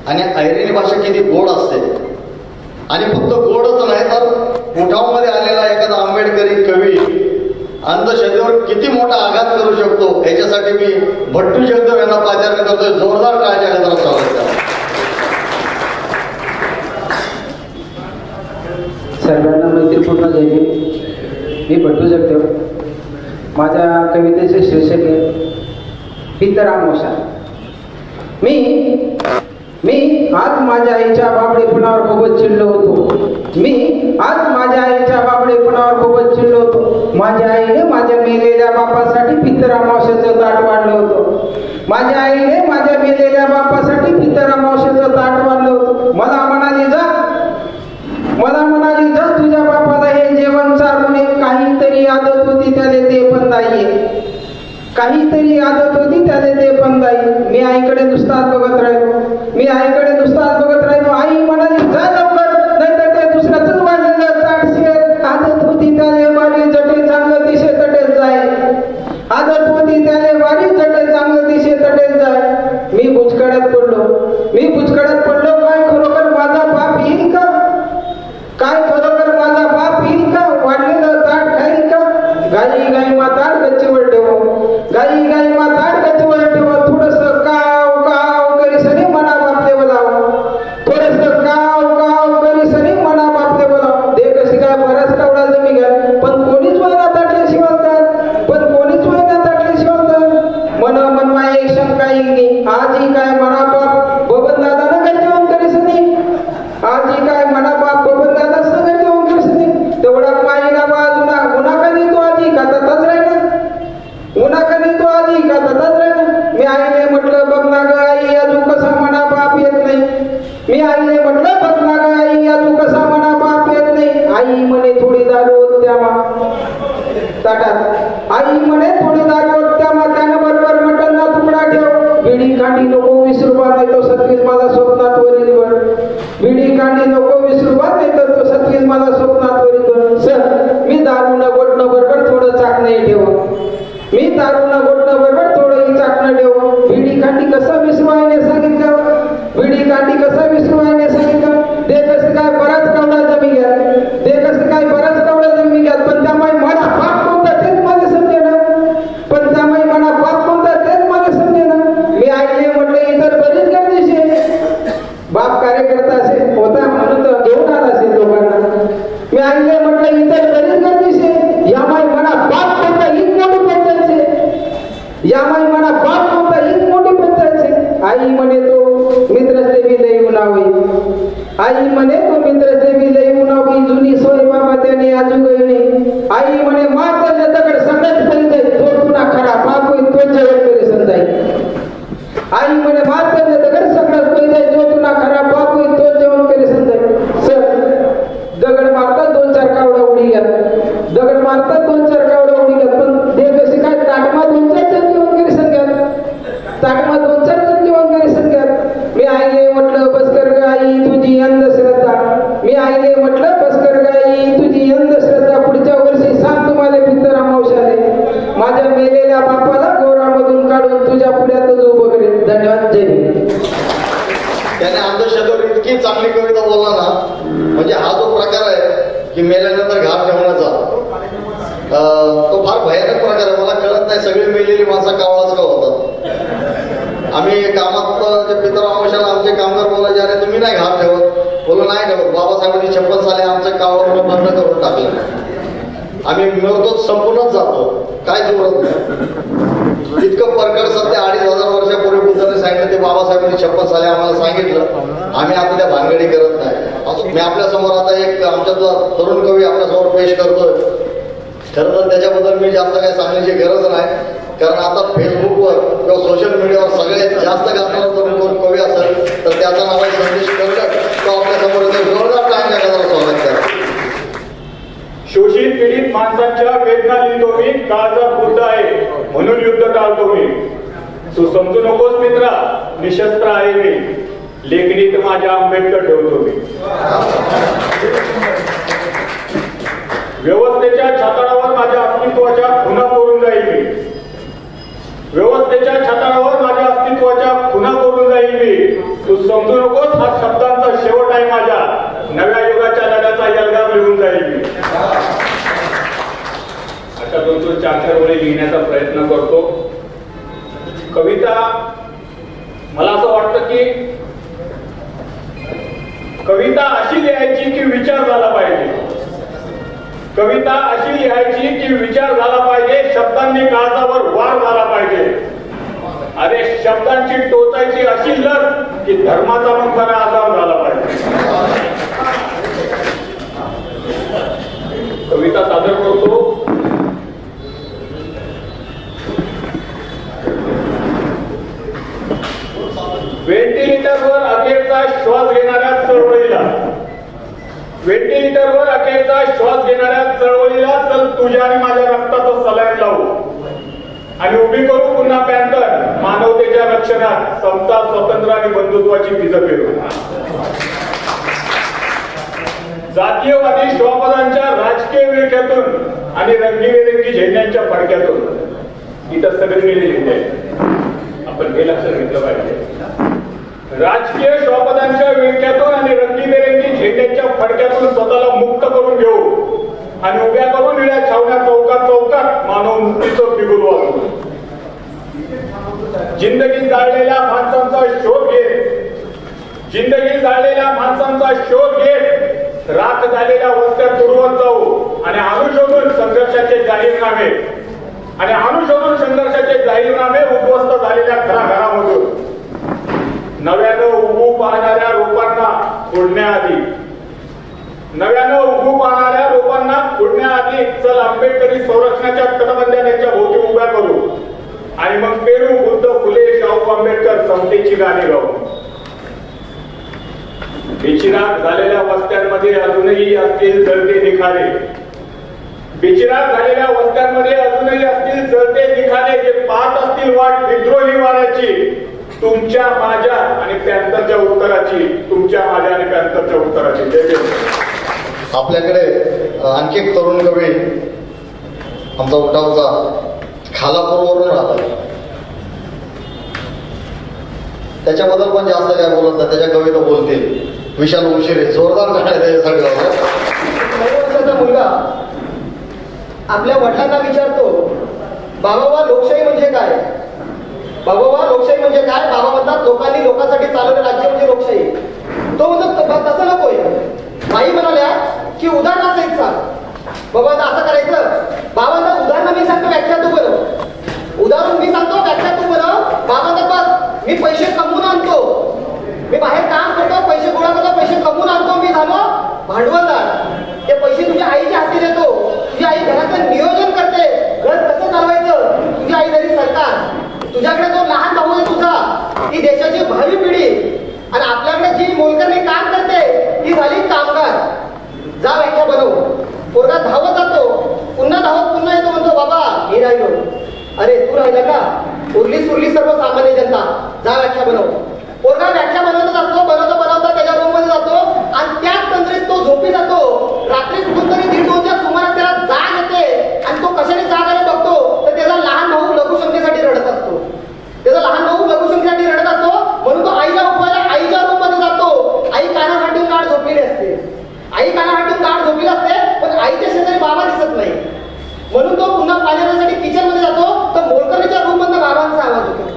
आणि ऐरिणी भाषा किती गोड असते. आणि फक्त गोडच नाही तर उठावमध्ये आलेला एखादा आंबेडकरी कवी अंधश्रद्धेवर किती मोठा आघात करू शकतो याच्यासाठी मी भट्टू जगदेव यांना प्राचार्य करतोय. जोरदार टाळ्या गजरात स्वागत करा. सर्वांना मैत्रीपूर्ण जय भीम. मी भट्टू जगदेव. माझ्या कवितेचे शीर्षक आहे पितरामोशा. मी आज माझ्या आईच्या बाबडेपणावर खूपच चिडलो होतो. मी आज माझ्या आईच्या बाबडेपणावर खूपच चिडलो होतो. माझ्या आईने माझ्या मेलेल्या बापासाठी पितरामावश्याचं ताट वाढलं होतं. माझ्या आईने माझ्या मेलेल्या बापासाठी पितरामावश्याचं ताट वाढलं होतं. मला म्हणाली जा तुझ्या बापाला हे जेवण चालून काहीतरी आदत होती त्याने ते पण नाहीये. काहीतरी आदत होती त्याने ते पण नाही. मी आईकडे नुसताच बघत राहिलो. आई म्हणाली जा लवकर नाही तर ते दुसऱ्याच वाढलेलं ताटशे. आदत होती त्याने वारी जटे चांगलं दिशे तटेच जाय. आदत होती त्याने वारी जटे चांगलं दिशे तटेच जाय. मी बुचकड्यात पडलो. काय खरोखर माझा बाप येईल का? वाढलेलं ताट खाईल का? गाई माताड गच्चीवर ठेव. थोडंसं काव करीसनी मना बापले बोलाव. दे कशी काय बराच कावडा जमी घ्या पण कोणीच वयना ताटले शिवतात. मनवा एक शंका येईल. आजी काय म्हणा बाप बबन दादानं काय जेवण करीसनी. तेवढा माईना बाजूना उन्हाखाली तो आधी का तताच राहिला. मी आईने म्हटलं बघ ना ग आई अजून कसा म्हणा बाप येत नाही. आई म्हणे थोडी दारू ताटात. त्यानं बरोबर मटणला तुकडा ठेव. बिडी कांडी नको 20 रुपये नाही तो सत्वीस मला स्वप्नात वरीलवर. सर मी दारूनं गोटणं बरोबर थोडं चाकणं ठेव. बिडी कांडी कसं विसरवायने सांगितलं. दे कसं काय बराच कावडा जमी घ्या. पण त्यामुळे मला बाप कोणता तेच मला समजेना. मी आईने म्हटलं इतर बरीच गर्दीशी बाप कार्यकर्ता असेल होता म्हणून तर घेऊन आला असेल लोकांना. मी आईने म्हटलं इतर बरीच गर्दीशी यामाई म्हणा बाप कोणता हीच मोठी पंचायत. आई म्हणे तो मित्रसेवी लई उन्हावी. जुनी सोय बाबा त्याने आजूगईने. आई म्हणे मारताना दगड सगळ्यात पहिले तो पुन्हा खरा बाप होईल तो जेवण करे समजाई. आई म्हणे मारताना दगड सगळ्यात पहिले जो पुन्हा खरा बाप होईल तो जेवण करे समजाई. सर दगड मारतात 2-4 कावडा उडी घ्या. पण ते कशी काय ताटमा 2-4 जण जेवण करे संघात. मी आईने म्हटलं बस कर ग आई तुझी अंधश्रद्धा. पुढच्या वर्षी सांग तुम्हाला पितरामावश्याने माझ्या मेलेल्या बापाला गोरामधून काढून तुझ्या पुढ्यातच उभं करेन. धन्यवाद. जय भीम. त्याने अंधश्रद्धेवर इतकी चांगली कविता बोलला ना. म्हणजे हा जो प्रकार आहे की मेल्यानंतर घाट ठेवण्याचा तो फार भयानक प्रकार आहे. मला कळत नाही सगळी मेलेली माणसं कावळाच का होतात. आम्ही कामात जे पितरामावश्याला आमचे कामगार बोलायचे अरे तुम्ही नाही घाट ठेवत. बोलू नाही ठेवत. बाबासाहेबांनी 56 साली आमचं कावळ बंद करून टाकलं. आम्ही मिळतो संपूर्णच जातो. काय जरूरत नाही. इतकं परकड सत्य 2500 वर्षापूर्वी बुद्धाने सांगितलं ते बाबासाहेबांनी 56 साली आम्हाला सांगितलं. आम्ही आता त्या भानगडी करत नाही. मी आपल्या समोर आता एक आमच्या तरुण कवी आपल्यासमोर पेश करतोय. खरं तर त्याच्याबद्दल मी जास्त काही सांगण्याची गरज नाही. कारण आता फेसबुकवर किंवा सोशल मीडियावर सगळ्यात जास्त गाजणारा जर कोण कवी असेल तर त्याचं नाव आहे संदेश कर्जक. तो आपल्या समोर जोरदार टाळ्या गजरात स्वागत करा. शोषित पीडित माणसांच्या वेदना लिहितो मी. काळजात बुद्ध आहे म्हणून युद्ध टाळतो मी. तू समजू नकोस मित्रा निशस्त्र आहे मी. लेखणीत माझ्या आंबेडकर ठेवतो मी. व्यवस्थेच्या छाताडावर माझ्या अस्तित्वाच्या खुणा करून जाईल मी. तू समजू नकोस, हा शब्दांचा शेवट आहे माझ्या नव्या युगाच्या लढ्याचा यलगार लिहून जाईल मी. अशा 2-4 ओळी लिहिण्याचा प्रयत्न करतो. कविता, मला असं वाटतं की कविता अशी लिहायची की विचार झाला पाहिजे. कविता अशी लिहायची की विचार झाला पाहिजे, शब्दांनी काळजावर वार झाला पाहिजे. अरे शब्दांची टोचायची अशी लस की धर्माचा पण खरा आधार झाला पाहिजे. कविता सादर करतो. व्हेंटिलेटरवर अखेरचा श्वास घेणाऱ्या चळवळीला, व्हेंटिलेटरवर अखेरचा श्वास घेणाऱ्या चळवळीला चल तुझ्या आणि माझ्या रक्ताचं सलाईन लावू आणि उभी करू पुन्हा पॅन्थर, मानवतेच्या रक्षणात समता, स्वातंत्र्य आणि बंधुत्वाची बीजं पेरू. जातीयवादी श्वापदांच्या राजकीय विळख्यातून आणि रंगीबेरंगी झेंड्यांच्या फडक्यातून इथं सगळे गेलेले आहेत. आपण हे लक्षात घेतलं पाहिजे. राजकीय श्वापदांच्या विळख्यातून आणि रंगीबेरंगी झेंड्यांच्या फडक्यातून स्वतःला मुक्त करून घेऊ आणि उभ्या करून निळ्या छावण्या चौकात चौकात मानव मुक्तीचं बिगुल वाजवू. जिंदगी जाळलेल्या माणसांचा शोध घेत, जिंदगी जाळलेल्या माणसांचा शोध घेत राख झालेल्या वस्त्यात तुडवत जाऊ आणि अनुशोधून संघर्षाचे जाहीरनामे आणि अनुशोधून संघर्षाचे जाहीरनामे उद्ध्वस्त झालेल्या घराघरामधून नव्यानं उभू पाहणाऱ्या रोपांना फोडण्याआधी, नव्यानं उभू पाहणाऱ्या रोपांना फोडण्याआधी चल आंबेडकरी संरक्षणाच्या तटबंद्या त्यांच्या भोवती उभ्या करू आणि मग पेरू, बुद्ध, फुले, शाहू आंबेडकर समतेची गाणी गाऊ. बेचिराग झालेल्या वस्त्यांमध्ये अजूनही असतील जळते निखारे, बेचिराग झालेल्या वस्त्यांमध्ये अजूनही असतील जळते निखारे जे पाहत असतील वाट विद्रोही वाऱ्याची, तुमच्या माझ्या आणि पॅन्थरच्या उत्तराची, तुमच्या माझ्या आणि पॅन्थरच्या उत्तराची. जय जय. आपल्याकडे आणखी एक तरुण कवी आमचा उठावचा खालापूरवरून राहतात. त्याच्याबद्दल पण जास्त काय बोलत नाही, त्याच्या कविता बोलतील. विशाल उशिरे, जोरदार गाणं त्याच्यासाठी. 9 वर्षाचा मुलगा आपल्या वडिलांना विचारतो, बाबा लोकशाही म्हणजे काय? बाबा लोकशाही म्हणजे काय? बाबा म्हणतात लोकांनी लोकांसाठी चालवलं राज्य म्हणजे लोकशाही. तो म्हणतो तसं नकोय. आई म्हणाल्या की उदाहरण सहित सांग. बाबा असं करायचं. बाबांना उदाहरण मी सांगतो, व्याख्या तू बनव. उदाहरण मी सांगतो, व्याख्या तू बनव. बाबा म्हणतात मी पैसे कमवून आणतो, मी बाहेर काम करतो, पैसे गोळा करतो, पैसे कमवून आणतो, मी झालो भांडवलदार. ते पैसे तुझ्या आईच्या हाती देतो, तुझी आई घराचं नियोजन करते, घर कसं चालवायचं तुझी आई घरी सरकार. तुझ्याकडे जो लहान भाऊ आहे तुझा, ती देशाची भावी पिढी. आणि आपल्याकडे जी मोलकरणी काम करते ती झाली कामगार. जा व्याख्या बनव. पोरगा धावत जातो, पुन्हा धावत पुन्हा येतो, म्हणतो बाबा मी राहिलो. अरे तू राहिला का? उरली सर्वसामान्य जनता. जा व्याख्या बनव. पोरगा व्याख्या बनवतच असतो, बनवता त्याच्या रूम मध्ये जातो आणि त्याच तंत्रीत तो झोपी जातो. रात्री कुठून तरी 1:30च्या सुमारास त्याला जाग येते आणि तो कशाने जाग आले बघतो तर त्याचा लहान भाऊ लघुशंकेसाठी रडत असतो. त्याचा लहान भाऊ लघुशंकेसाठी रडत असतो म्हणून तो आईला उठवायला आईच्या रूम मध्ये जातो. आई कानासाठी गाठ झोपलेली असते, आई कानासाठी गाठ झोपलेली असते, पण आईच्या शेजारी बाबा दिसत नाही. म्हणून तो पुन्हा पाण्यासाठी किचन मध्ये जातो तर मोलकरणीच्या रूम मधून बाबांचा आवाज येतो.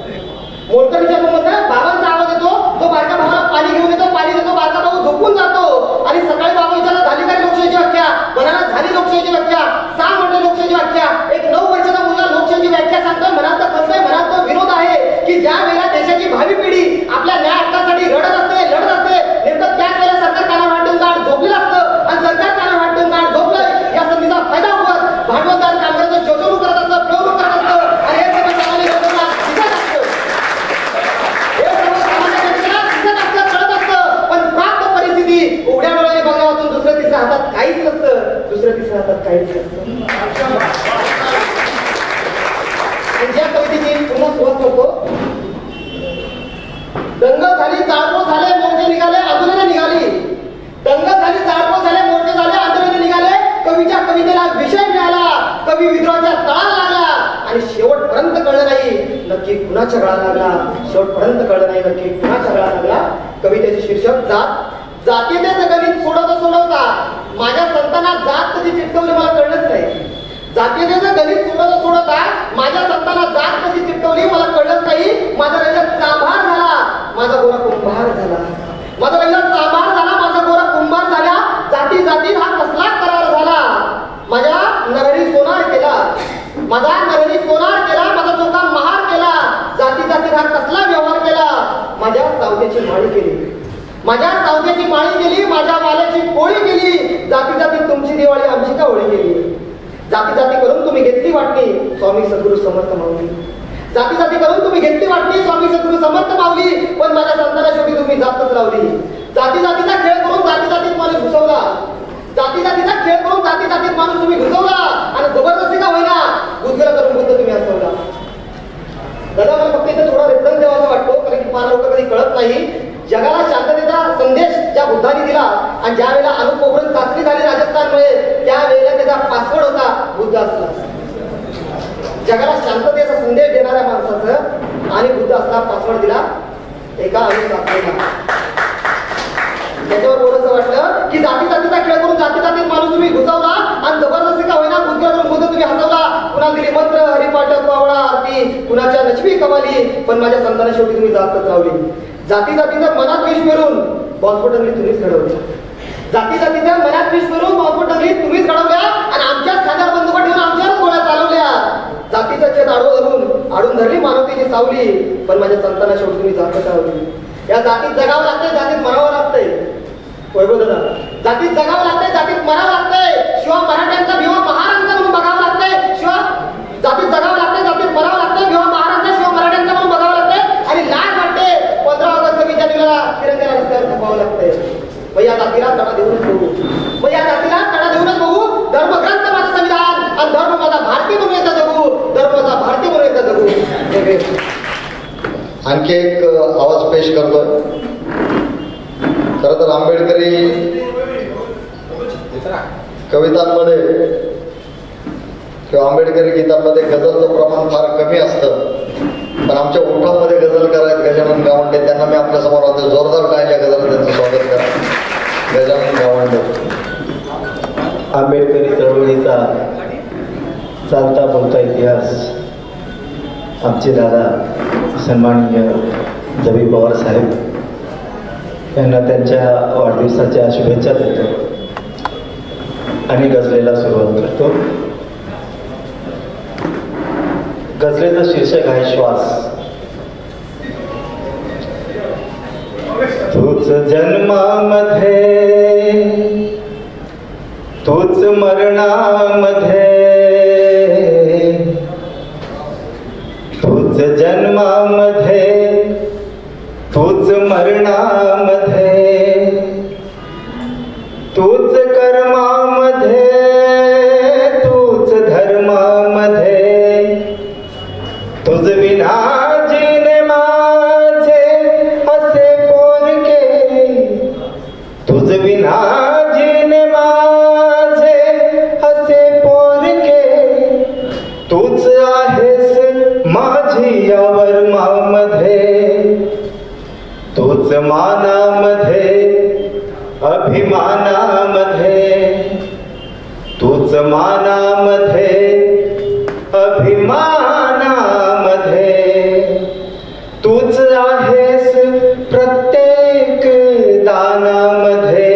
मोलकरणीच्या रूम मधून बाबांचा आवाज येतो. तो बारका भावाला पाणी घेऊन येतो, पाणी देतो, बारका भाऊ झोपून जातो. आणि सकाळी बाबा विचारला झाली काय लोकशाहीची व्याख्या? म्हणाला झाली लोकशाहीची व्याख्या. सांग म्हटलं लोकशाहीची व्याख्या. एक 9 वर्षाचा मुलगा लोकशाहीची व्याख्या सांगतो. मनात तर कसं आहे, मनात तो विरोध आहे की ज्या वेळेला देशाची भावी पिढी आपल्या न्याय हक्कासाठी लढत असते, नेमकं त्याच वेळेला सरकार काना वाटून गाठ झोपलेलं असतं आणि सरकार काना वाटून गाठ झोपलंय या संधीचा फायदा होत भांडवलदार कामगारांचं शोषण करत असतं, प्रवृत्त करत असतं आणि हे सगळं सामान्य लोकांना दिसत असतं. हे सर्व सामान्य जनतेला दिसत असतं, कळत असतं. पण प्राप्त परिस्थिती उघड्या डोळ्याने बघा वाचून दुसऱ्या तिसऱ्या हातात काहीच नसतं, दुसऱ्या तिसऱ्या हातात काहीच नसतं. ज्या कवितेची पुन्हा सुरुवात करतो. दंगल झाली, जाळपोळ झाले, मोर्चे निघाले, आंदोलने निघाली. दंगल झाली, जाळपोळ झाले, मोर्चे झाले, आंदोलने निघाले. कवीच्या कवितेला विषय मिळाला, कवी विद्रोहाच्या तळाला लागला आणि शेवटपर्यंत कळलं नाही नक्की कुणाच्या गळा लागला. शेवटपर्यंत कळलं नाही नक्की कुणाच्या गळा लागला. कवितेचे शीर्षक जात. जातीयतेचं गणित सोडवता माझ्या संतांना जात कधी चिटकवली मला कळलंच नाही. जातीयतेचं गणित सोडवता माझ्या संतांना जात कधी चिटकवली मला कळलंच नाही. माझा रंग चांभार झाला, माझा गोरा कुंभार झाला. माझा रंग चांभार झाला, माझा गोरा कुंभार झाला. जाती जातीत हा कसला करार झाला. माझ्या नरहरी सोनार केला, माझा नरहरी सोनार केला, माझा चोका महार केला. जाती जातीत हा कसला व्यवहार केला. माझ्या सावत्याची माळी केली, माझ्या सावत्याची माळी केली, माझ्या वाल्याची पोळी केली. जाती जातीत तुमची दिवाळी आमची का होळी केली. जाती जाती करून तुम्ही घेतली वाटणी स्वामी सद्गुरु समर्थ माऊली. जाती जाती करून तुम्ही घेतली वाटणी स्वामी सद्गुरु समर्थ माऊली. पण माझ्या संतांना शेवटी तुम्ही जातच लावली. जाती जातीचा खेळ करून जाती जातीत माणूस घुसवला. जाती जातीचा खेळ करून जाती जातीत माणूस तुम्ही घुसवला आणि जबरदस्ती का होईना गुदगुला करून बुद्ध तुम्ही हसवला. दादा मला फक्त इथे थोडा रेफरन्स द्यावासा वाटतो, कारण की फार लोक कधी कळत नाही. जगाला शांततेचा संदेश ज्या बुद्धाने दिला आणि ज्या वेळेला अनुपोखरण चाचणी झाली राजस्थानमध्ये, त्यावेळेला त्याचा पासवर्ड होता बुद्ध असला. जगाला शांततेचा संदेश देणाऱ्या माणसाचं आणि बुद्ध असला पासवर्ड दिला एका अनुशासनाला. त्याच्यावर बोलायचं वाटलं की जाती जातीचा खेळ करून जाती जातीत माणूस तुम्ही घुसवला आणि जबरदस्ती का होईना बुद्ध करून बुद्ध तुम्ही हसवला. कुणाला दिली मंत्र हरिपाठ पावळा आरती, कुणाच्या नशवी कमाली. पण माझ्या संतांना शेवटी तुम्ही जातच लावली. जाती जातीचं मनात विष पेरून बॉम्ब टंगली तुम्हीच घडवली. जाती जातीच्या मनात विष पेरून बॉम्ब टंगली तुम्हीच घडवल्या आणि आमच्याच खांद्यावर बंदूक ठेवून आमच्याच गोळ्या चालवल्या. जातीचं छेद आडून धरली मानवतेची सावली. पण माझ्या संतांना शेवटी तुम्ही जातच लावली. या जातीत जगावं लागतंय, जातीत मरावं लागतंय. वैभव दादा, जातीत जगावं लागतंय, जातीत मरावं लागतंय. शिवाय मराठ्यांचा भिवा महारांचा म्हणून बघावं लागतंय. शिवाय जातीत जगावं लागतंय, जातीत मरावं लागतंय. भिवा महारांचा शिवाय मराठ्यांचा म्हणून बघावं लागतंय. आणि लाज वाटते 15 ऑगस्ट 26 जानेवारीला तिरंग्याला रस्त्यावर झोपावं लागतंय. मग या जातीला तडा देऊनच बघू, मग या जातीला तडा देऊनच बघू. धर्मग्रंथ माझा संविधान आणि धर्म माझा भारतीय म्हणून येता जगू. धर्म माझा भारतीय म्हणून येता जगू. आणखी एक आवाज पेश करतोय. खरं तर आंबेडकरी कवितांमध्ये किंवा आंबेडकरी गीतांमध्ये गझलचं प्रमाण फार कमी असतं. पण आमच्या ओठामध्ये गझल करायत गजानन गावंडे, त्यांना मी आपल्या समोर आता जोरदार टाळ्या गझल त्यांचं स्वागत करा. गजानन गावंडे. आंबेडकरी चळवळीचा चालता बोलता इतिहास आमचे दादा सन्माननीय जबी पवार साहेब यांना त्यांच्या वाढदिवसाच्या शुभेच्छा देतो आणि गझलेला सुरुवात करतो. गझलेचं शीर्षक आहे श्वास. तूच जन्मामध्ये, तूच मरणामध्ये, तूच जन्मामध्ये, तूच मरणामध्ये, तूच कर्मामध्ये, तूच धर्मामध्ये, तुझ विना जीने माझे असे पोरके, तुझ विना जीने माझे असे पोरके, तूच आहेस माझी या वर्मामध्ये, तूच मानामध्ये अभिमानामध्ये, तूच मानामध्ये अभिमानामध्ये, तूच आहेस प्रत्येक दानामध्ये,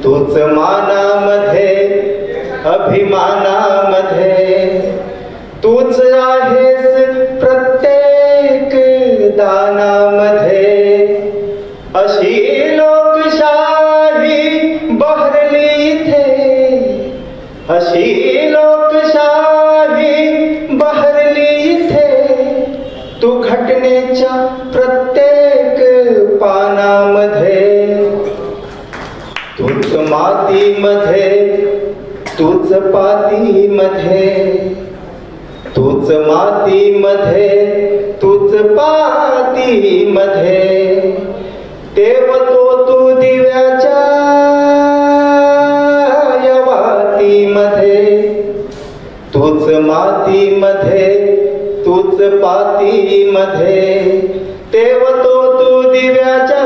तूच मानामध्ये अभिमानामध्ये, तूच आहेस प्रत्येक दानामध्ये. अशी लोकशाही बहरली इथे, अशी लोकशाही बहरली इथे, तू घटनेच्या प्रत्येक पानामध्ये, तूच मातीमध्ये, तूच पातीमध्ये, तूच मातीमध्ये, तूच पातीमध्ये, तेवतो तू दिव्याच्या वातीमध्ये, तूच मातीमध्ये, तूच पातीमध्ये, तेवतो तू दिव्याच्या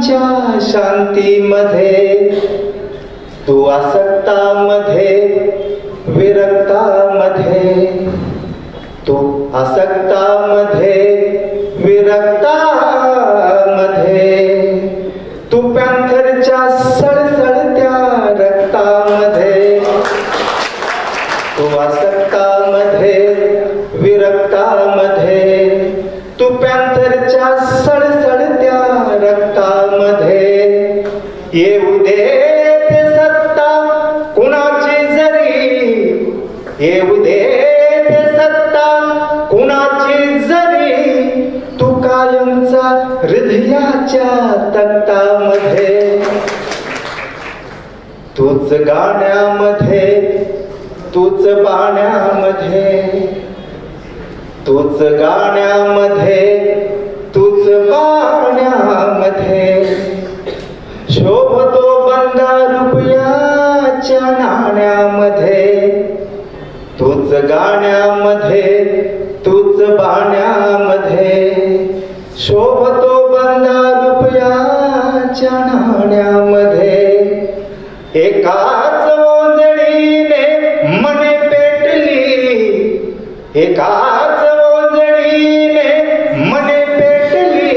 प्राणांच्या शांतीमध्ये, तू आसक्तामध्ये विरक्तामध्ये, तू आसक्तामध्ये विरक्तामध्ये, तू पॅन्थरच्या सळसळत्या रक्तामध्ये, तू आसक्तामध्ये विरक्तामध्ये, तू पॅन्थरच्या सळसळत्या रक्तामध्ये. येऊ दे ते सत्ता कुणाची जरी, येऊ दे ते सत्ता कुणाची जरी, तू कायमचा हृदयाच्या तक्तामध्ये, तूच गाण्यामध्ये, तूच बाण्यामध्ये, तूच गाण्यामध्ये, तूच बाण्यामध्ये, शोभतो बंदा रुपयाच्या नाण्यामध्ये, तूच गाण्यामध्ये, तूच बाण्यामध्ये, शोभतो बंदा रुपयाच्या नाण्यामध्ये. एकाच ओंजळीने मने पेटली, एकाच ओंजळीने मने पेटली,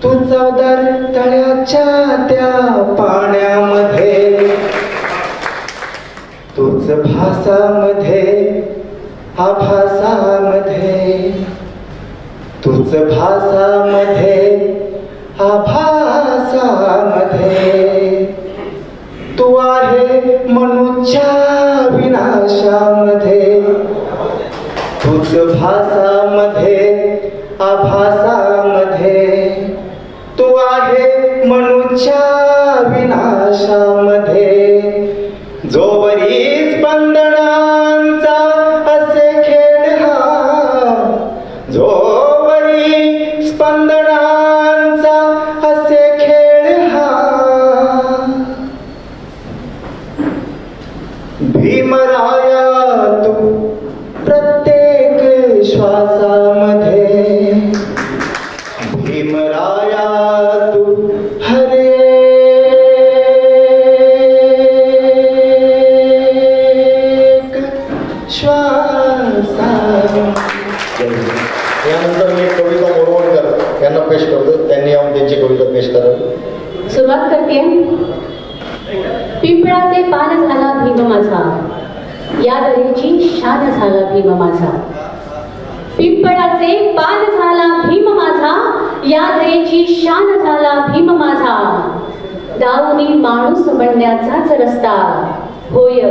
तू चौदार तळ्याच्या त्या पाण्यामध्ये, तूच भासामध्ये आभासामध्ये, तूच भासामध्ये आभासामध्ये, तू आहे मनुच्या विनाशामध्ये, तूच भासामध्ये आभासामध्ये, तू आहे मनुच्या विनाशामध्ये. जोवरी स्पंदनांचा असे खेळ हा, जोवरी स्पंदनांचा असे खेळ हा, भीमराया तू प्रत्येक श्वासामध्ये, भीमराया तू हरे श्वासा. यानंतर मी कविता मोरवणकर यांना पेश करतो, त्यांनी येऊन त्यांची कविता पेश करावी. सुरुवात करते. पिंपळाचे पान झाला भीम माझा, या दरेची शान झाला भीम माझा. पिंपळाचे पान झाला भीम माझा, या दरेची शान झाला भीम माझा. दाऊनी माणूस बनण्याचाच रस्ता, होय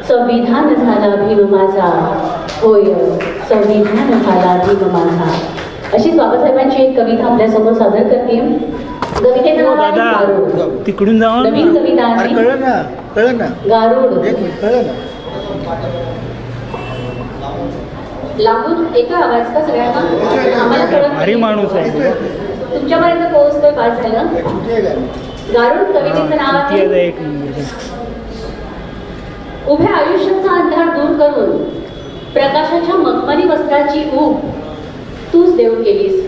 संविधान झाला भीम माझा, होय संविधान झाला भीम माझा. अशीच बाबासाहेबांची एक कविता आपल्यासमोर सादर करते. कवितेचं नाव आहे गारुड. तिकडून जाऊ. नवीन कविता आहे गारुड. लागून एका आवाज का सगळ्यांना? आम्हाला कळत भारी माणूस आहे. तुमच्यापर्यंत पोहोचतोय. पास झालं. गारुड कवितेचं नाव आहे. एक उभ्या आयुष्याचा अंधार दूर करून प्रकाशाच्या मखमली वस्त्राची ऊब तूच देऊ केलीस.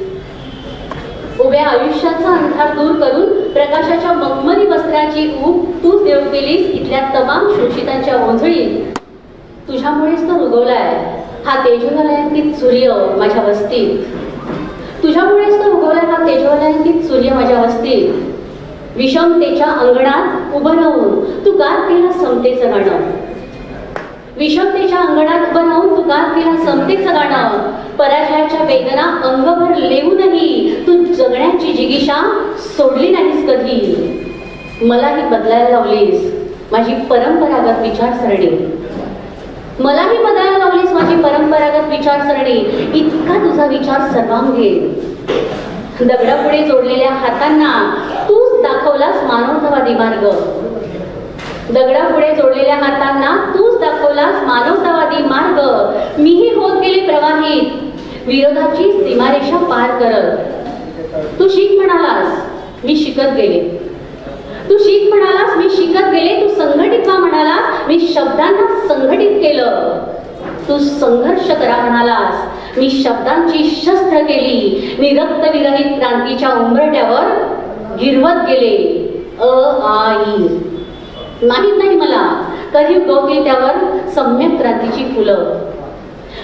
उभ्या आयुष्याचा अंधार दूर करून प्रकाशाच्या मखमली वस्त्राची ऊब तूच देऊ केलीस. इथल्या तमाम शोषितांच्या ओंजळीत तुझ्यामुळेच तर उगवलाय हा तेजोवलयांकित सूर्य माझ्या वस्तीत. तुझ्यामुळेच तर उगवलाय हा तेजोवलयांकित सूर्य माझ्या वस्तीत. विषमतेच्या अंगणात उभं राहून तू गात केला समतेचं गाणं. विषमतेच्या अंगणात उभं राहून तू गात केला समतेचं गाणं. पराजयाच्या वेदना अंगभर लेऊनही तू जगण्याची जिगीषा सोडली नाहीस कधी. मलाही बदलायला लावलीस माझी परंपरागत विचारसरणी. मलाही बदलायला लावलीस माझी परंपरागत विचारसरणी. इतका तुझा विचार सर्वांगीण. दगडापुढे जोडलेल्या हातांना तूच दाखवलास मानवतावादी मार्ग. दगडापुढे जोडलेल्या हातांना तूच दाखवलास मानवतावादी मार्ग. मीही होत गेले प्रवाहित विरोधाची सीमारेषा पार करत. तू शिक म्हणालास मी शिकत गेले. तू शिक म्हणालास मी शिकत गेले. तू संघटित व्हा म्हणालास मी शब्दांना संघटित केलं. तू संघर्ष करा म्हणालास मी शब्दांची शस्त्र केली. मी रक्तविरहित क्रांतीच्या उंबरट्यावर गिरवत गेले आई. माहित नाही मला कधी उगवतील त्यावर सम्यक क्रांतीची फुलं.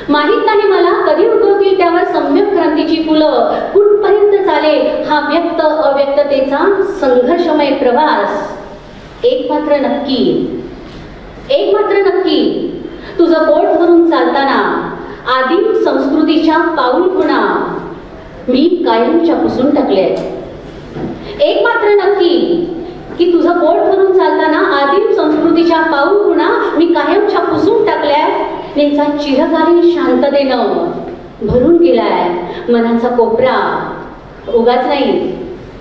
माहित नाही मला कधी उगवतील त्यावर सम्यक क्रांतीची फुलं. कुठपर्यंत चालेल हा व्यक्त अव्यक्ततेचा संघर्षमय प्रवास. एक मात्र नक्की तुझं बोट धरून चालताना आदिम संस्कृतीच्या पाऊल खुणा मी कायमच्या पुसून टाकल्या. एक मात्र नक्की की तुझं बोट धरून चालताना आदिम संस्कृतीच्या पाऊल खुणा मी कायमच्या पुसून टाकल्या. त्यांचा चिरकालीन शांततेनं भरून गेलाय मनाचा कोपरा. उगाच नाही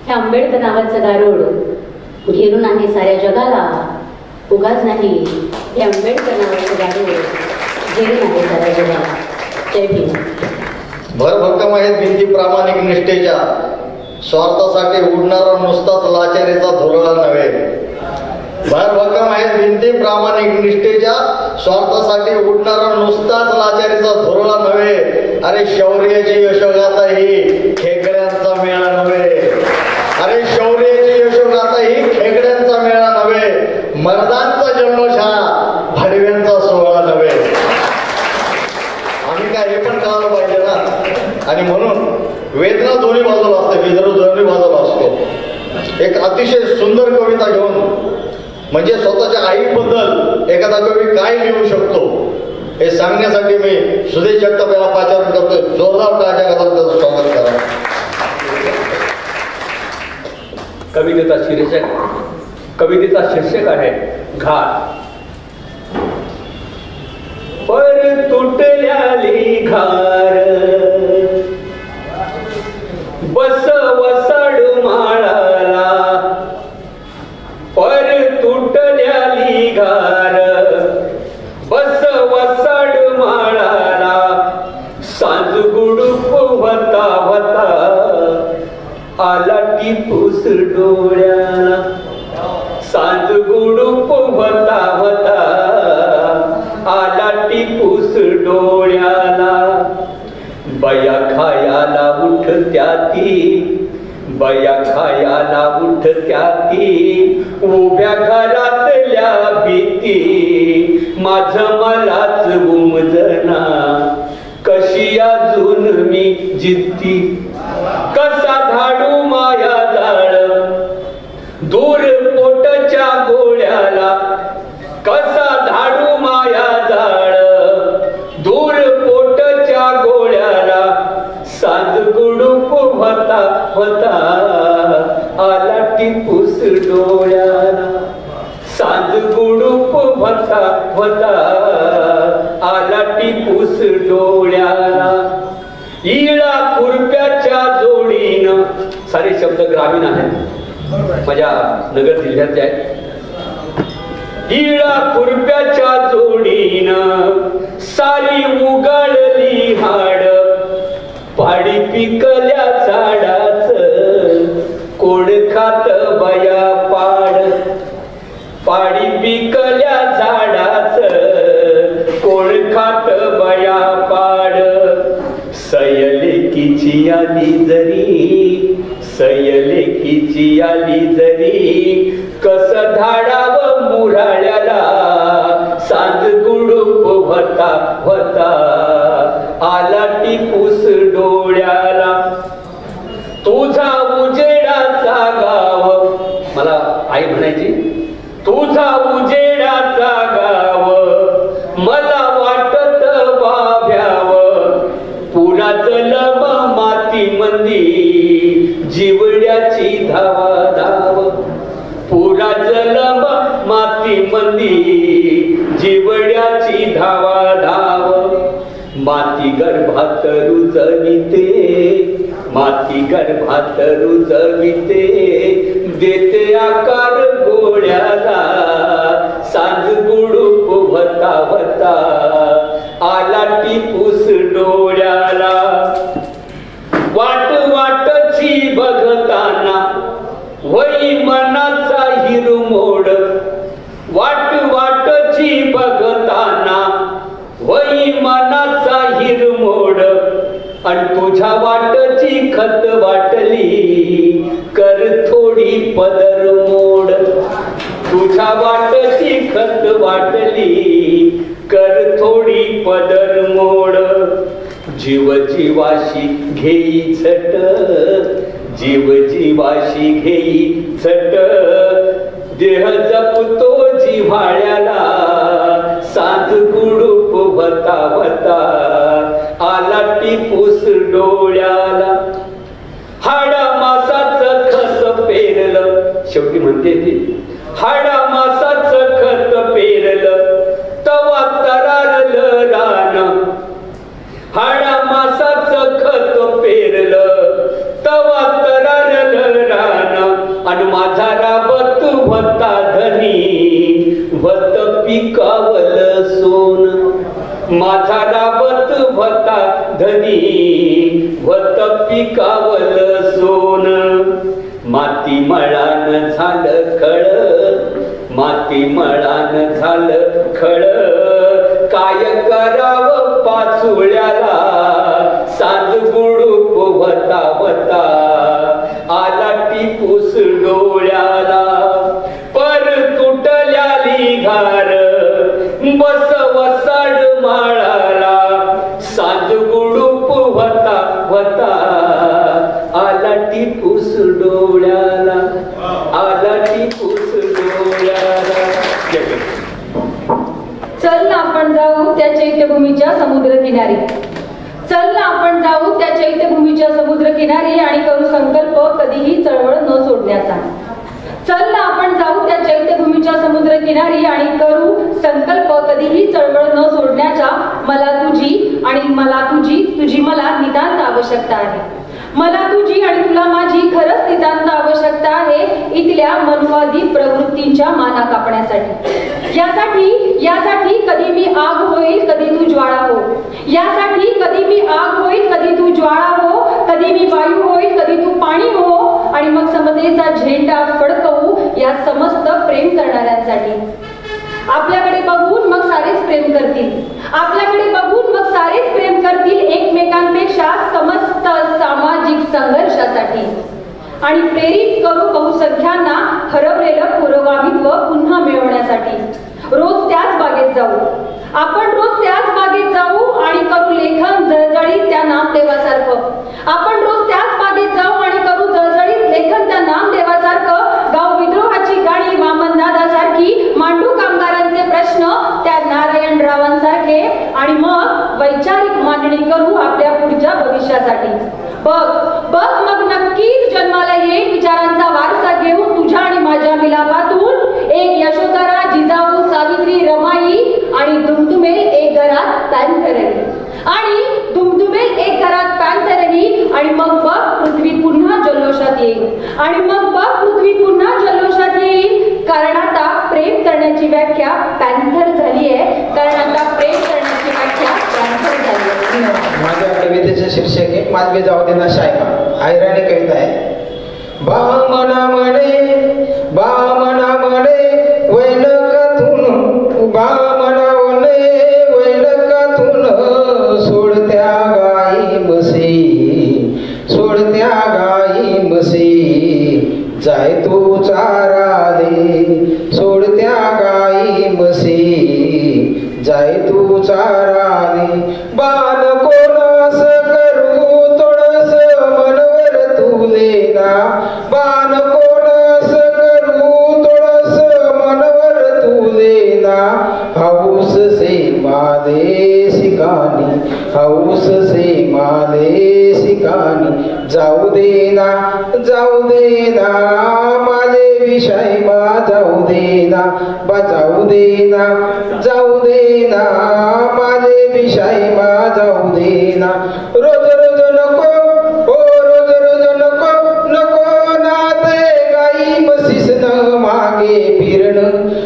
हे आंबेडकर नावाचं गारुड घेरून आहे साऱ्या जगाला. उगाच नाही हे आंबेडकर नावाचं गारुड घेरून आहे साऱ्या जगाला. जय भीम. भरभक्कम आहेत भिंती प्रामाणिक निष्ठेच्या, स्वार्थासाठी उडणारा नुसताच लाचारीचा धुरळा नव्हे. भरभक्कम आहेत भिंती प्रामाणिक निष्ठेच्या, स्वार्थासाठी उडणारा नुसताच लाचारीचा धुरळा नव्हे. अरे शौर्याची यशोगाथा ही खेकड्यांचा मेळा नव्हे. अरे शौर्याची यशोगाथा ही खेकड्यांचा मेळा नव्हे. मर्दांचा जल्लोष हा भडव्यांचा सोहळा नव्हे. आम्ही काय हे पण कळालं पाहिजे ना. आणि म्हणून वेदना दोन्ही बाजूला असते, विदर्भ दोन्ही बाजूला असतो. एक अतिशय सुंदर कविता घेऊन म्हणजे स्वतःच्या आईबद्दल एखादा कवी काय लिहू शकतो हे सांगण्यासाठी मी सुदेश जगताप याला पाचारण करतोय. जोरदार टाळ्या गजरात त्याचं स्वागत करा. कवितेचा शीर्षक आहे घाट. पर तुटल्याली घार बस वसाड माळाला. पर तुटल्याली घार बस वसाड माळाला. सांज गुडूप होता होता आला टिपूस डोळ्याला. सांज गुडूप होता होता आला टिपूस डोळ्याला. बया खायाला उठत्या ती, बया खायाला उठत्या ती. उभ्या घरातल्या भीती माझं मलाच उमजना. कशी अजून मी जिद्दी कसा धाडू माया जाळ. दूर पोटच्या गोळ्याला कसा धाडू माया जाळ. दूर पोटच्या गोळ्याला सांज गुडूप होता होता आला टिपूस डोळ्याला. सांज गुडूप होता होता आला टिपूस डोळ्याला. इळा खुरप्याच्या जोडीनं, सारे शब्द ग्रामीण आहेत, माझ्या नगर जिल्ह्यातले आहेत. इळा खुरप्याच्या जोडीनं सारी उगाळली हाड. पाडी पिकल्या झाडाच कोड खात बया पाड. पाडी पिकल्या झाडाच कोड खात बया पाड. सयलेकीची आली जरी, सयलेकीची आली जरी कस धाडाव मुराळ्याला. सांज गुडूप होता होता आला टिपूस डोळ्याला. तुझा उजेडाचा गाव, मला आई म्हणायची, तुझा उजेडाचा गाव मला वाटत बाभ्याव. पुरा जलम माती मंदी जीवड्याची धावा धाव. पुरा जलम माती मंदी जीवड्याची धावा धाव. माती गर्भात रुजविते, माती गर्भात रुजविते देते आकार गोळ्याला. सांज गुडूप होता होता आला टिपूस डोळ्याला. वाट वाटची बघताना वही मनाचा हिरमोड. वाट वाटची बघताना वही मनाचा हिरमोड. आणि तुझ्या वाटची खत वाटली कर थोडी पदर मोड, तुझ्या वाटची खत वाटली, कर थोडी पदर मोड. जीव जीवाशी घेई झट, जीव जीवाशी घेई झट, देह जपतो जिव्हाळ्याला, साध गुडूप वता वता, आला टिपूस डोळ्याला. हाडा मासाचं खत पेरलं, शेवटी म्हणते ती, हाडा मासाचं खत पेरलं, तवा तरारलं रान. हाडा मासाचं खत पेरलं, तवा तरारलं रान. आणि माझा राबत होता धनी, वत पिकावल सोन. माझा राबत होता धनी, वत पिकावल सोन. माती मळान झालं खळ, माती मळान झालं खळ, काय करावं पाचोळ्याला, साज गुडूप वता वता, आला टिपूस डोळ्याला. पर तुटल्याली घार, बस वसाड माळाला, साज गुडूप वता वता, आला टिपूस डोळ्याला, आला टिपूस डोळ्याला. चल ना आपण जाऊ त्या चैत्यभूमीच्या समुद्र किनारी, चल ना आपण जाऊ त्या चैत्यभूमीच्या समुद्र किनारी आणि करू संकल्प कधीही चळवळ न सोडण्याचा. चल ना आपण जाऊ त्या चैत्यभूमीच्या समुद्र किनारी आणि करू संकल्प कधीही चळवळ न सोडण्याचा. मला तुझी आणि मला तुझी, तुझी मला नितांत आवश्यकता आहे. मला तुझी आणि तुला माझी खरंच नितांत आवश्यकता आहे, इथल्या मनुवादी प्रवृत्तींच्या माना कापण्यासाठी. यासाठी कधी मी आग होईल कधी तू ज्वाळा हो, यासाठी कधी मी आग होईल कधी तू ज्वाळा हो, कधी मी वायू होईल कधी तू पाणी हो. आणि मग समतेचा झेंडा फडकवू या समस्त प्रेम करणाऱ्यांसाठी. आपल्याकडे बघून मग सारेच प्रेम करतील, आपल्याकडे बघून मग सारेच प्रेम करतील, एकमेकांपेक्षा समस्त सामाजिक संघर्षासाठी. आणि प्रेरित करू बहुसंख्यांना हरवलेलं पुरोगामित्व पुन्हा मिळवण्यासाठी. रोज त्याच बागेत जाऊ, आपण रोज त्याच बागेत जाऊ आणि करू लेखन जळजळीत त्या नामदेवासारखं. आपण रोज त्याच बागेत जाऊ आणि करू जळजळीत लेखन त्या नामदेवासारखं. गाव विद्रोहाची गाणी वामनदादासारखी, मांडू कामगारांचे प्रश्न त्या नारायणरावांसारखे. आणि मग वैचारिक मांडणी करू आपल्या पुढच्या भविष्यासाठी. बघ बघ मग नक्कीच जन्माला येईल विचारांचा वारसा घेऊन तुझ्या आणि माझ्या मिलापातून एक यशोधरा, जिजाऊ, सावित्री, रमाई आणि दुमदुमेल एक घरात पॅन्थरही, आणि दुमदुमेल एक घरात पॅन्थरही. आणि मग बघ पृथ्वी पुन्हा जल्लोषात येईल, आणि मग बघ पृथ्वी पुन्हा जल्लोषात येईल. कारण आता प्रेम करण्याची व्याख्या पॅन्थर झाली आहे, कारण आता प्रेम करण्याची व्याख्या पॅन्थर झाली आहे. माझ्या कवितेचे शीर्षक आहे माधवी जाऊ देना शायका. ऐराणी कविता आहे. बामना म्हणे वैलकातून, बामना म्हणे वैलकातून, सोडत्या गाई म्हशी, सोडत्या गाई म्हशी, जाय तू चारा दे, सोडत्या गाई म्हशी, जाय तू चारा दे. बाण कोणस करू थोडस मनवर तू देना, बाण कोणस करू थोडस मनवर तू देना. हौस से मादे शिकानी, हौस से मादे शिकानी, जाऊ देना, जाऊ देना माझे विषय मा, जाऊ देना बा, जाऊ देना, जाऊ देना माझे विषय मा, जाऊ देना. रोज रोज नको, ओ रोज रोज नको, नको नाते गाई म्हशीस न मागे फिरण.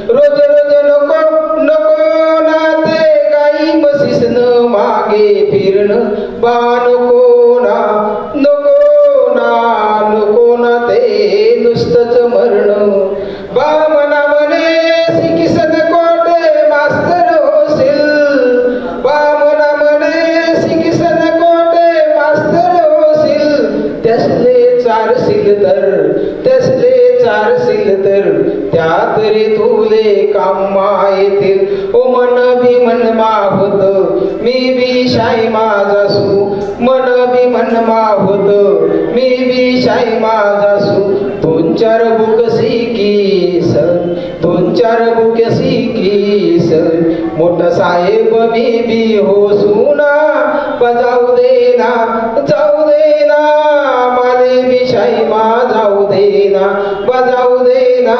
रोज रोज नको, नको नाते गाई म्हशीस न मागे फिरण. बा नको ना, नको ना, नको ना ते नुसतंच मरण. बा मना म्हणे शिकिसन कोटे मास्तर होशील, बा मना म्हणे शिकिसन कोटे मास्तर होशील. त्यासले चारशील तर तसले चारशील तर त्या तरी तुले कामा येतील ओ मन बी मनमा होत मी बी शाई माझा सू मन बी मनमा होत मी बी शाई माझा सू दोन चार बुक शिकी सर दोन चार बुक शिकी सर मोठा साहेब मी बी हो सुना बजाऊ देना जाऊ देना माले बी शाई मा जाऊ देना बजाऊ देना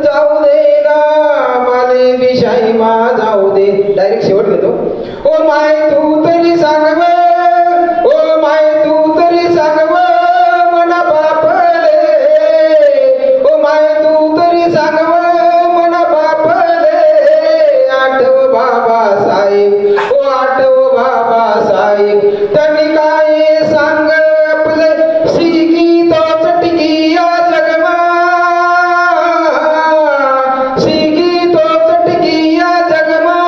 जाऊ देना माले बी शाई मा जाऊ दे. डायरेक्ट शेवट घेतो. ओ माय तू तरी सांगव ओ माय तू तरी सांगव मना बापले ओ माय तू तरी सांगव मना बापले आठव बाबा साहेब ओ आठव बाबा साहेब त्यांनी काय सांग आपले शिकी तो चटकी या जगमा शिकी तो चटकी या जगमा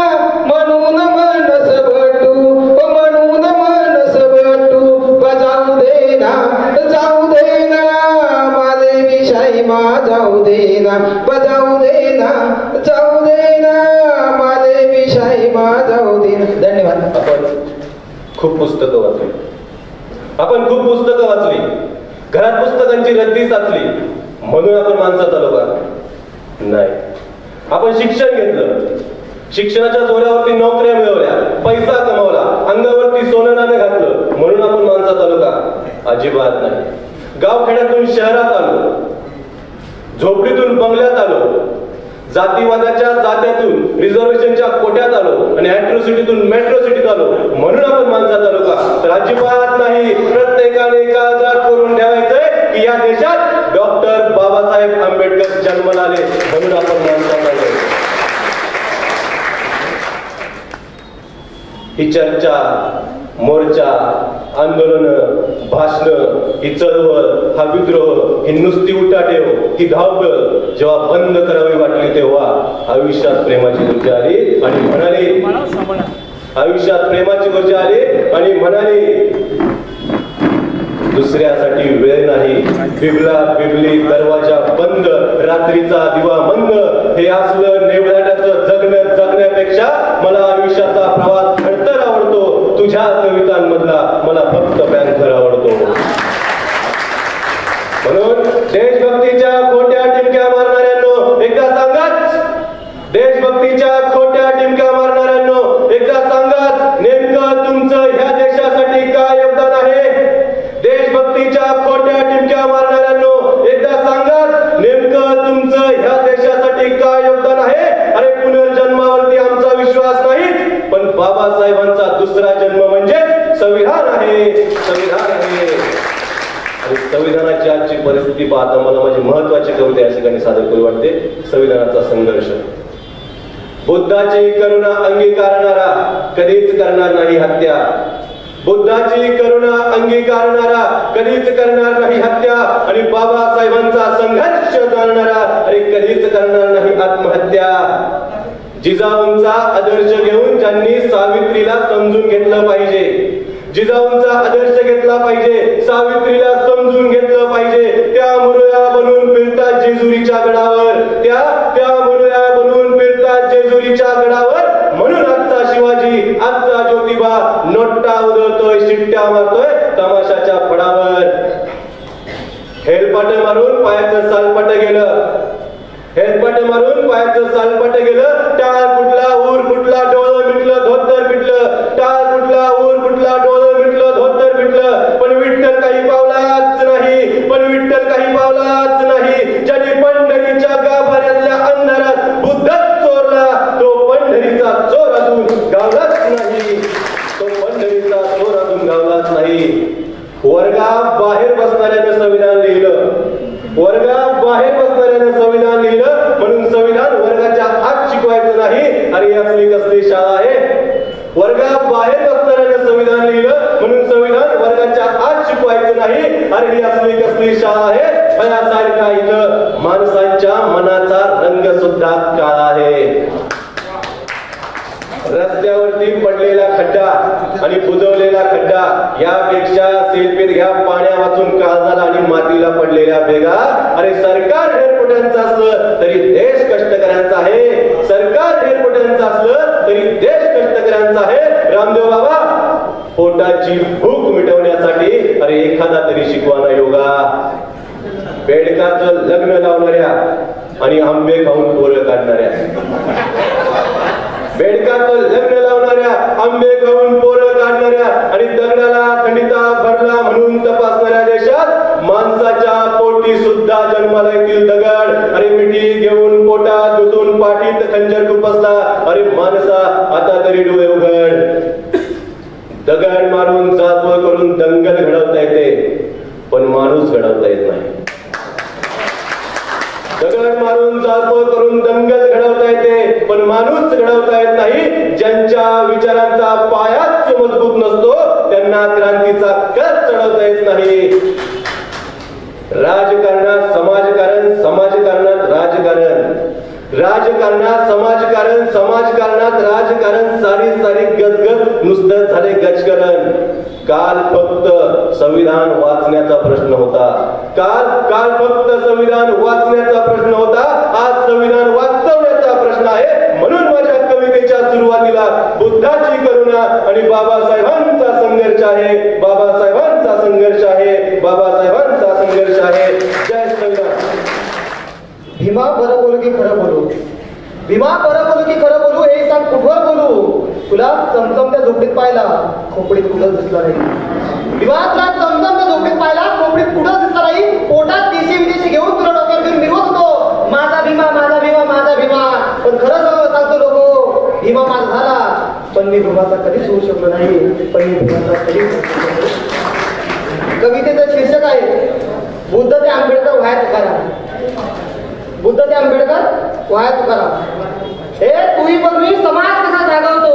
म्हणून मनस बटू म्हणून मनस बटू बजाऊ देना जाऊ देना माले विषयी मा जाऊ देना बजाऊ देना जाऊ देना माले विषयी मा जाऊ देना. धन्यवाद. आपण खूप पुस्तकं वाचली आपण खूप पुस्तकं वाचली घरात पुस्तकांची रद्दी साचली म्हणून आपण माणसात आलो का? नाही. आपण शिक्षण घेतलं शिक्षणाच्या जोरावरती नोकऱ्या मिळवल्या पैसा कमावला अंगावरती सोनं नाणं घातलं म्हणून आपण माणसात आलो का? अजिबात नाही. गावखेड्यातून शहरात आलो झोपडीतून बंगल्यात आलो जातीवादाच्या जात्यातून रिझर्वेशनच्या कोट्यात आलो आणि अॅट्रोसिटीतून मेट्रो सिटीत आलो म्हणून आपण माणसात आलो का? तर अजिबात नाही. प्रत्येकाने काळजात करून ठेवायचंय की या देशात डॉक्टर बाबासाहेब आंबेडकर जन्माला आले म्हणून आपण माणसात आलो. ही चर्चा मोर्चा आंदोलन भाषण ही चळवळ हा विद्रोह ही नुसती उठाठेव ही धावपळ जेव्हा बंद करावी वाटली तेव्हा आयुष्यात प्रेमाची ऊर्जा आली आणि म्हणाली आयुष्यात प्रेमाची ऊर्जा आली आणि म्हणाली दुसऱ्यासाठी वेळ नाही बिबला बिबली दरवाजा बंद रात्रीचा दिवा मंद हे असलं नेवळ्याचं जगणं जगण्यापेक्षा मला आयुष्याचा प्रवास खडतर आवडतो तुझ्या कवितांमधला मला फक्त बँकर आवडतो. म्हणून देशभक्तीच्या खोट्या टिमक्या मारणाऱ्यांनो एकदा सांगाच देशभक्तीच्या खोट्या टिमक्या मारणाऱ्यांनो एकदा सांगाच नेमकं तुमचं ह्या देशासाठी काय योगदान आहे? देशभक्तीच्या खोट्या टिमक्या मारणाऱ्यांनो एकदा सांगाच नेमकं तुमचं ह्या देशासाठी काय योगदान आहे? अरे पुनर्जन्मावरती आमचा विश्वास नाही पण बाबासाहेबांचा दुसरा जन्म म्हणजे संविधान आहे संविधान आहे. आणि संविधानाची आजची परिस्थिती पाहता मला माझी महत्वाची कविता या ठिकाणी सादर करू वाटते. संविधानाचा संघर्ष. बुद्धाची करुणा अंगीकारणारा कधीच करणार नाही हत्या बुद्धाची करुणा अंगीकारणारा कधीच करणार नाही हत्या आणि बाबासाहेबांचा संघर्ष जाणणारा अरे कधीच करणार नाही आत्महत्या. जिजाऊंचा आदर्श घेऊन ज्यांनी सावित्रीला समजून घेतलं पाहिजे जिजाऊंचा आदर्श घेतला पाहिजे सावित्रीला समजून घेतलं पाहिजे त्या मुरुया बनून फिरतात जेजुरीच्या गडावर त्या मुरुया बनून फिरतात जेजुरीच्या गडावर म्हणून आजचा शिवाजी आजचा ज्योतिबा नोटा उधळतोय शिट्ट्या मारतोय तमाशाच्या फडावर. हेलपाट मारून पायाचं सालपाट गेलं हेलपाट मारून पायाचं सालपाट गेलं टाळ कुठला ऊर कुठला डोळं मिटलं धोतर मिटलं टाळ कुठला ऊर कुठला डोळं मिटलं धोतर मिटलं पण विठ्ठल काही पावलाच नाही पण विठ्ठल काही पावलाच नाही. ज्याने पंढरीच्या गाभाऱ्यातल्या अंधारात बुद्धच चोरला तो पंढरीचा चोर अजून गावलाच नाही तो पंढरीचा चोर अजून गावलाच नाही. वर्गात बाहेर बसणाऱ्याने संविधान लिहिलं वर्गात बाहेर बसणाऱ्याने संविधान लिहिलं म्हणून संविधान वर्गाच्या आत शिकवायचं नाही. अरे असली कसली शाळा आहे? वर्गात बाहेर बसणाऱ्याने संविधान लिहिलं म्हणून संविधान वर्गाच्या आत शिकवायचं नाही. अरे ही असली कसली शाळा आहे? यासारखा इथं माणसांच्या मनाचा रंग सुद्धा काळा आहे. रस्त्यावरती पडलेला खड्डा आणि बुजवलेला खड्डा यापेक्षा सेल्फीत घ्या पाण्या वाचून काळजाला आणि मातीला पडलेल्या भेगा. अरे सरकार हेरपोट्यांचं असलं तरी देश कष्टकऱ्यांचा आहे. सरकार हेरपोट्यांचं असलं तरी देश कष्टकऱ्यांचा आहे. रामदेव बाबा, पोटाची भूक मिटवण्यासाठी अरे एखादा तरी शिकवाना योगा. बेडकाचं लग्न लावणाऱ्या आणि आंबे खाऊन पोरं काढणाऱ्या, बेडकाचं लग्न लावणाऱ्या, आंबे खाऊन पोरं काढणाऱ्या आणि दगडाला खंडिता भरला म्हणून तपासणाऱ्या देशात माणसाच्या पोटी सुद्धा जन्माला येतील दगड. अरे मिठी घेऊन पोटात घुसून पाठीत खंजर खुपसला. अरे माणसा आता तरी डोळे उघड. दगड मारून जातवं करून दंगल घडवता येते पण माणूस घडवता येत नाही. दगड मारून जातवं करून दंगल घडवता येते पण माणूस घडवता येत नाही. ज्यांच्या विचारांचा पायाच मजबूत नसतो त्यांना क्रांतीचा कच चढवता येत नाही. राजकारणात समाजकारण, समाजकारणात राजकारण, राजकारणात समाजकारण, समाजकारणात राजकारण, सारी सारी गजगज नुसतं झाले गजकरण. काल फक्त संविधान वाचण्याचा प्रश्न होता. काल फक्त संविधान वाचण्याचा प्रश्न होता. आज संविधान वाचवण्याचा प्रश्न आहे. म्हणून माझ्या कवितेच्या सुरुवातीला बुद्धाची करुणा आणि बाबासाहेबांचा संघर्ष आहे. बाबासाहेबांचा संघर्ष आहे. बाबासाहेबांचा संघर्ष आहे. जय संविधान. भीमा बरं बोलू की खरं बोलू, भीमा बरं बोलू की खरं बोलू, हे सांग कुठवर बोलू. तुला चमचमत्या झोपडीत पाहिला, खोपडीत कुठं दिसला नाही. भीमा तुला चमचमत्या झोपडीत पाहिला, खोपडीत कुठं दिसला नाही. पोटात देशी विदेशी घेऊन तुला डोक्यावर घेऊन मिरवत होतो, माझा भीमा, माझा भीमा, माझा भीमा. पण खरं सांगतो लोक, भीमा माझा झाला पण मी भीमाचा कधीच होऊ शकलो नाही. पण मी भीमाचा कधीच. कवितेचं शीर्षक आहे बुद्ध ते आंबेडकर व्हाय तुकाराम. बुद्ध ते आंबेडकर व्हाय तुकाराम. हे तुही बघ मी समाज कसा जागवतो,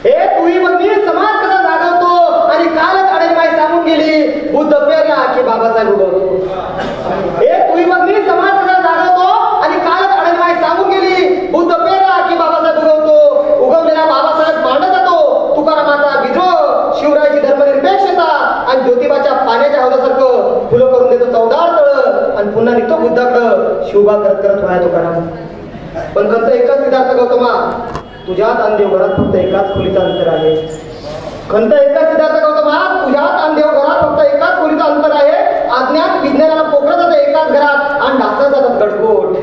हे तुही बघ मी समाज कसा जागवतो. आणि कालच अडलमाई सांगून गेली बुद्ध पेरला की बाबासाहेब उगवतो. हे तुही बघ मी समाज कसा जागवतो आणि कालच अडलमाई सांगून गेली बुद्ध पेरला की बाबासाहेब उगवतो. उगवलेला बाबासाहेब मांडत जातो तुकारामाचा विद्रोह, शिवरायाची धर्मनिरपेक्षता आणि ज्योतिबाच्या पाण्याच्या हौदासारखं फुलं करून देतो 14 तळ आणि पुन्हा निघतो बुद्धाकडं शिवबा करत करत व्हाय तुकाराम. पण खंत एकच सिद्धार्थ गौतमा, तुझ्यात आणि देवघरात फक्त एकाच खोलीचं अंतर आहे. खंत एकच सिद्धार्थ गौतमा, तुझ्यात आणि देवघरात फक्त एकाच खोलीचं अंतर आहे. अज्ञान विज्ञानाला पोखरत जातं एकाच घरात आणि ढासळत जातात गडकोट.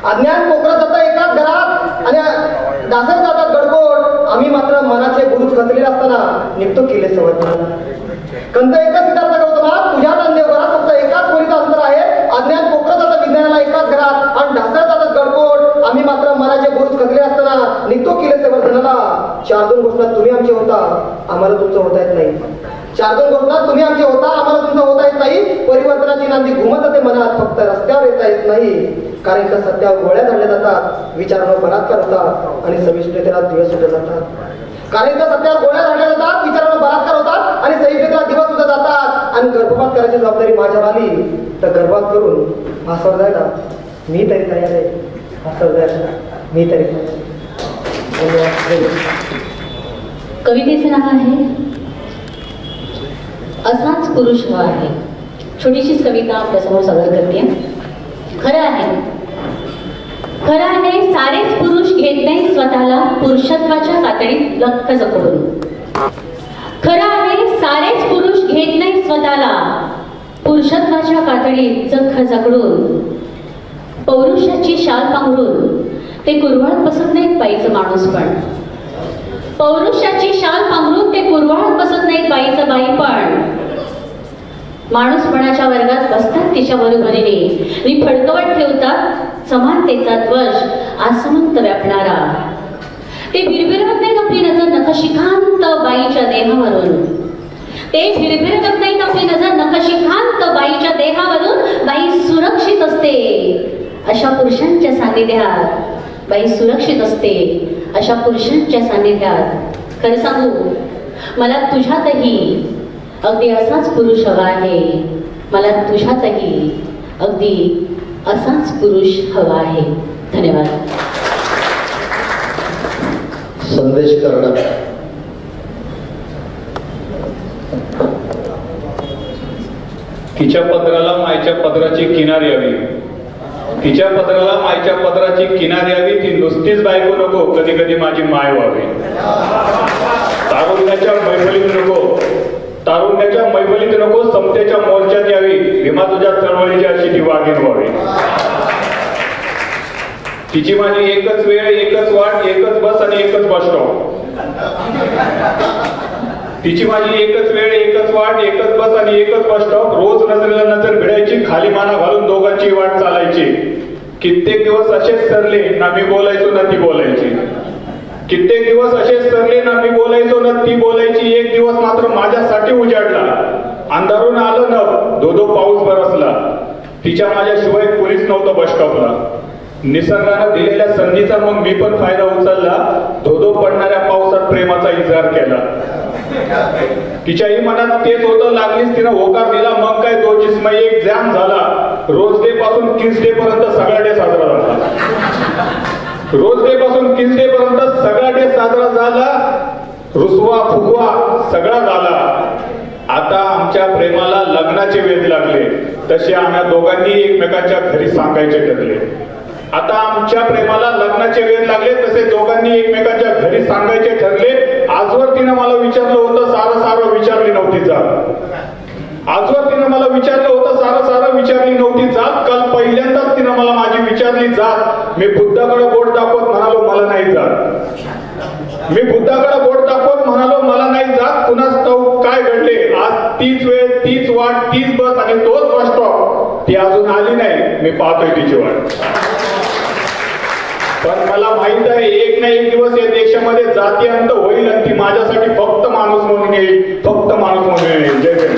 अज्ञान पोखरत जातं एकाच घरात आणि ढासळत जातात गडकोट. आम्ही मात्र मनाचे गुरुच खचलेले असताना निघतो किल्ले संवर्धन. खंत एकच सिद्धार्थ गौतमा, तुझ्यात आणि देवघरात फक्त एकाच खोलीचं अंतर आहे. अज्ञान पोखरत जातं विज्ञानाला एकाच घरात आणि ढासळत जातात गडकोट. आम्ही मात्र मनाचे गुरुच खचले असताना निघतो किल्ले संवर्धनाला. 4-2 गोष्टी तुम्ही आमचे होता, आम्हाला तुमचं होता येत नाही. 4-2 गोष्टी तुम्ही आमचे होता, आम्हाला तुमचं होता येत नाही. परिवर्तनाची नांदी घुमत जाते मनात, फक्त रस्त्यावर येता येत नाही. कारण का सत्यावर गोळ्या झाडल्या जातात, विचारांवर बलात्कार होतात आणि सविष्णतेला दिवस सुटले जातात. कारण का सत्यावर गोळ्या झाडल्या जातात, विचारांवर बलात्कार होतात आणि सविष्णतेला दिवस सुद्धा जातात. आणि गर्भपात करायची जबाबदारी माझ्यावर आली तर गर्भपात करून फासावर जायला मी तरी तयार आहे. फासावर जायला मी तरी तयार आहे. कवितेचे नाव आहे असाच पुरुष हवा आहे. छोटीशीच कविता आपल्यासमोर सादर करते. खरं आहे सारेच पुरुष घेत नाही स्वतःला पुरुषत्वाच्या कातडीत लख्ख जखडून. खरं आहे सारेच पुरुष घेत नाही स्वतःला पुरुषत्वाच्या कातडीत जख्ख जखडून. पौरुषाची शाल पांघरून ते कुरवाळत बसत नाहीत बाईचं माणूस पण. पौरुषाची शाल पांघरून ते कुरवाळत बसत नाहीत बाईचं बाई पण. माणूसपणाच्या वर्गात बसतात तिच्या बरोबरीने मी फडकवत ठेवतात समानतेचा ध्वज आसमंत व्यापणारा. ते भिरभिरवत नाहीत आपली नजर नखशिखांत बाईच्या देहावरून. ते भिरभिरवत नाहीत आपली नजर नखशिखांत बाईच्या देहावरून. बाई सुरक्षित असते अशा पुरुषांच्या सानिध्यात, बाई सुरक्षित असते अशा पुरुषांच्या सानिध्यात. खरं सांगू मला तुझ्यातही अगदी असाच पुरुष हवा आहे. मला तुझ्यातही अगदी असाच पुरुष हवा आहे. धन्यवाद. संदेश करणार. तिच्या पदराला मायच्या पदराची किनार यावी, तिच्या पदराला मायच्या पदराची किनार यावी, ती नुसतीच बायको नको, कधी कधी माझी माय व्हावी. तारुण्याच्या मैफलीत नको, तारुण्याच्या मैफलीत नको, समतेच्या मोर्चात यावी, भीमा तुझ्या चळवळीची अशी ती वाघीण व्हावी. तिची माझी एकच वेळ, एकच वाट, एकच बस आणि एकच बस स्टॉप. तिची माझी एकच वेळ, एकच वाट, एकच बस आणि एकच बस स्टॉप. रोज नजरेला नजर भिडायची, खाली माना घालून दोघांची वाट चालायची. कित्येक दिवस असेच सरले, ना मी बोलायचो ना ती बोलायची. कित्येक दिवस असेच सरले, ना मी बोलायचो ना ती बोलायची. एक दिवस मात्र माझ्यासाठी उजाडला, अंधारून आलं न धोधो पाऊस बरसला. तिच्या माझ्याशिवाय पोलीस नव्हतं बस स्टॉपला. निसर्गानं दिलेल्या संधीचा मग मी पण फायदा उचलला, धोधो पडणाऱ्या पावसात प्रेमाचा इजहार केला. तिच्याही मनात तेच होतं, लागलीच तिनं होकार दिला. मग काय तो जिस्मय एक जॅम झाला. रोज डे पासून किस डे पर्यंत सगळा डे साजरा झाला. रोज डे पासून किस डे पर्यंत सगळा डे साजरा झाला. रुसवा फुगवा सगळा झाला. आता आमच्या प्रेमाला लग्नाचे वेध लागले, तसे आम्हा दोघांनी एकमेकांच्या घरी सांगायचे ठरले. आता आमच्या प्रेमाला लग्नाचे वेध लागले, तसे दोघांनी एकमेकांच्या घरी सांगायचे ठरले. आजवर तिनं मला विचारलं होतं, सारं सारं विचारली नव्हती जात. आजवर तिनं मला विचारलं होतं, सारं सारं विचारली नव्हती जात. काल पहिल्यांदाच तिनं मला माझी विचारली जात. मी बुद्धाकडे बोट दाखवत म्हणालो मला नाही जात. मी बुद्धाकडे बोट दाखवत म्हणालो मला नाही जात. कुणास ठाऊक काय घडले, आज तीच वेळ, तीच वाट, तीच बस आणि तोच बस स्टॉप. ती अजून आली नाही, मी पाहतोय तिची वाट. पण मला माहित आहे, एक ना एक दिवस या देशामध्ये जाती अंत होईल आणि ती माझ्यासाठी फक्त माणूस म्हणून येईल, फक्त माणूस म्हणून येईल. जय जय.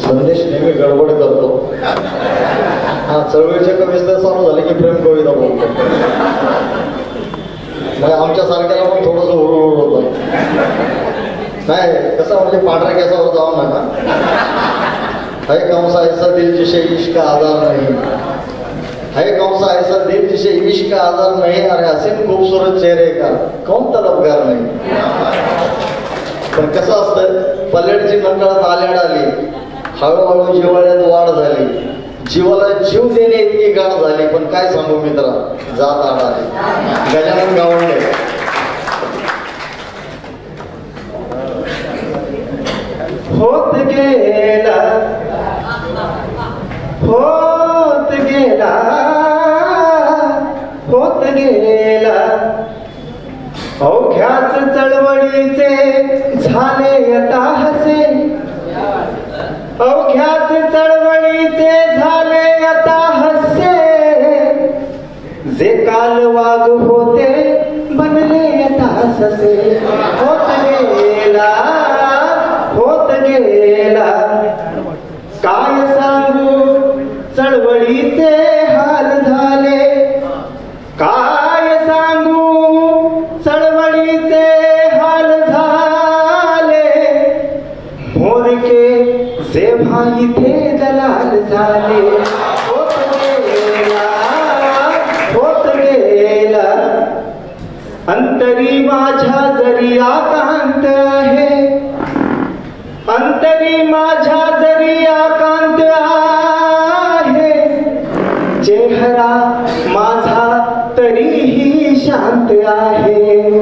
संदेश नेहमी गडबड करतो. हा, चळवळीच्या कविता चालू झाले की प्रेम कविता बोलतो. मग आमच्या सारख्याला पण थोडस हुरहुर होतं. नाही कसं म्हणजे पांढऱ्या केसावर जाऊ नका. है कौन सा ऐसा दिल जिसे इश्क आजार नहीं, है कौन सा ऐसा दिल जिसे इश्क आजार नहीं, अरे हसीन खूबसूरत चेहरे का कौन तलबगार नाही. पण कसं असतं, पल्लेडची मंडळात आल्याड आली, हळूहळू जिव्हाळ्यात वाढ झाली, जीवाला जीव देणे इतकी गाढ झाली. पण काय सांगू मित्रा, जात आड आली. गजानन गावंडे. होत गेला, होत गेला, होत गेला, अवघ्याच चळवळीचे झाले आता हसे, अवघ्याच चळवळीचे झाले आता हसे, जे काल वाघ होते बनले आता ससे. होत गेला, होत गेला, काय सांगू चळवळीचे हाल झाले, काय सांगू चळवळीचे हाल झाले, मोरके जेव्हा इथे दलाल झाले. होत गेला, होत गेला, अंतरी माझ्या जरी आकांत आहे, अंतरी माझ्या जरी आकांत आहे, चेहरा माझा तरीही शांत आहे.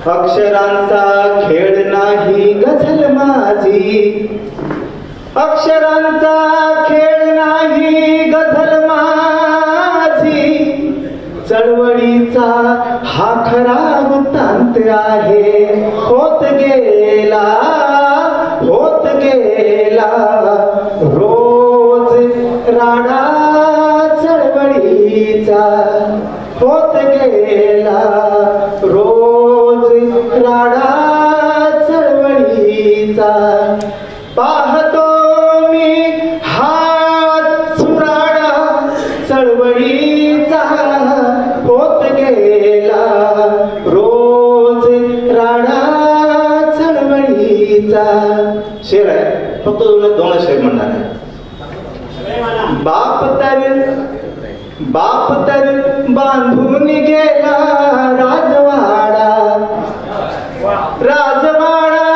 अक्षरांचा खेळ नाही गझल माझी, अक्षरांचा खेळ नाही गझल माझी, चळवळीचा हा खरा वृत्तांत आहे. होत गेला, होत गेला, रोज राडा चळवळीचा, होत गेला, रोज राडा चळवळीचा. पाहतो मी हात सुराडा चळवळीचा, होत गेला, रोज राडा चळवळीचा. शेर आहे, फक्त दोन शेर म्हणणार आहे. बाप तर बाप तर बांधून गेला राजवाडा राजवाडा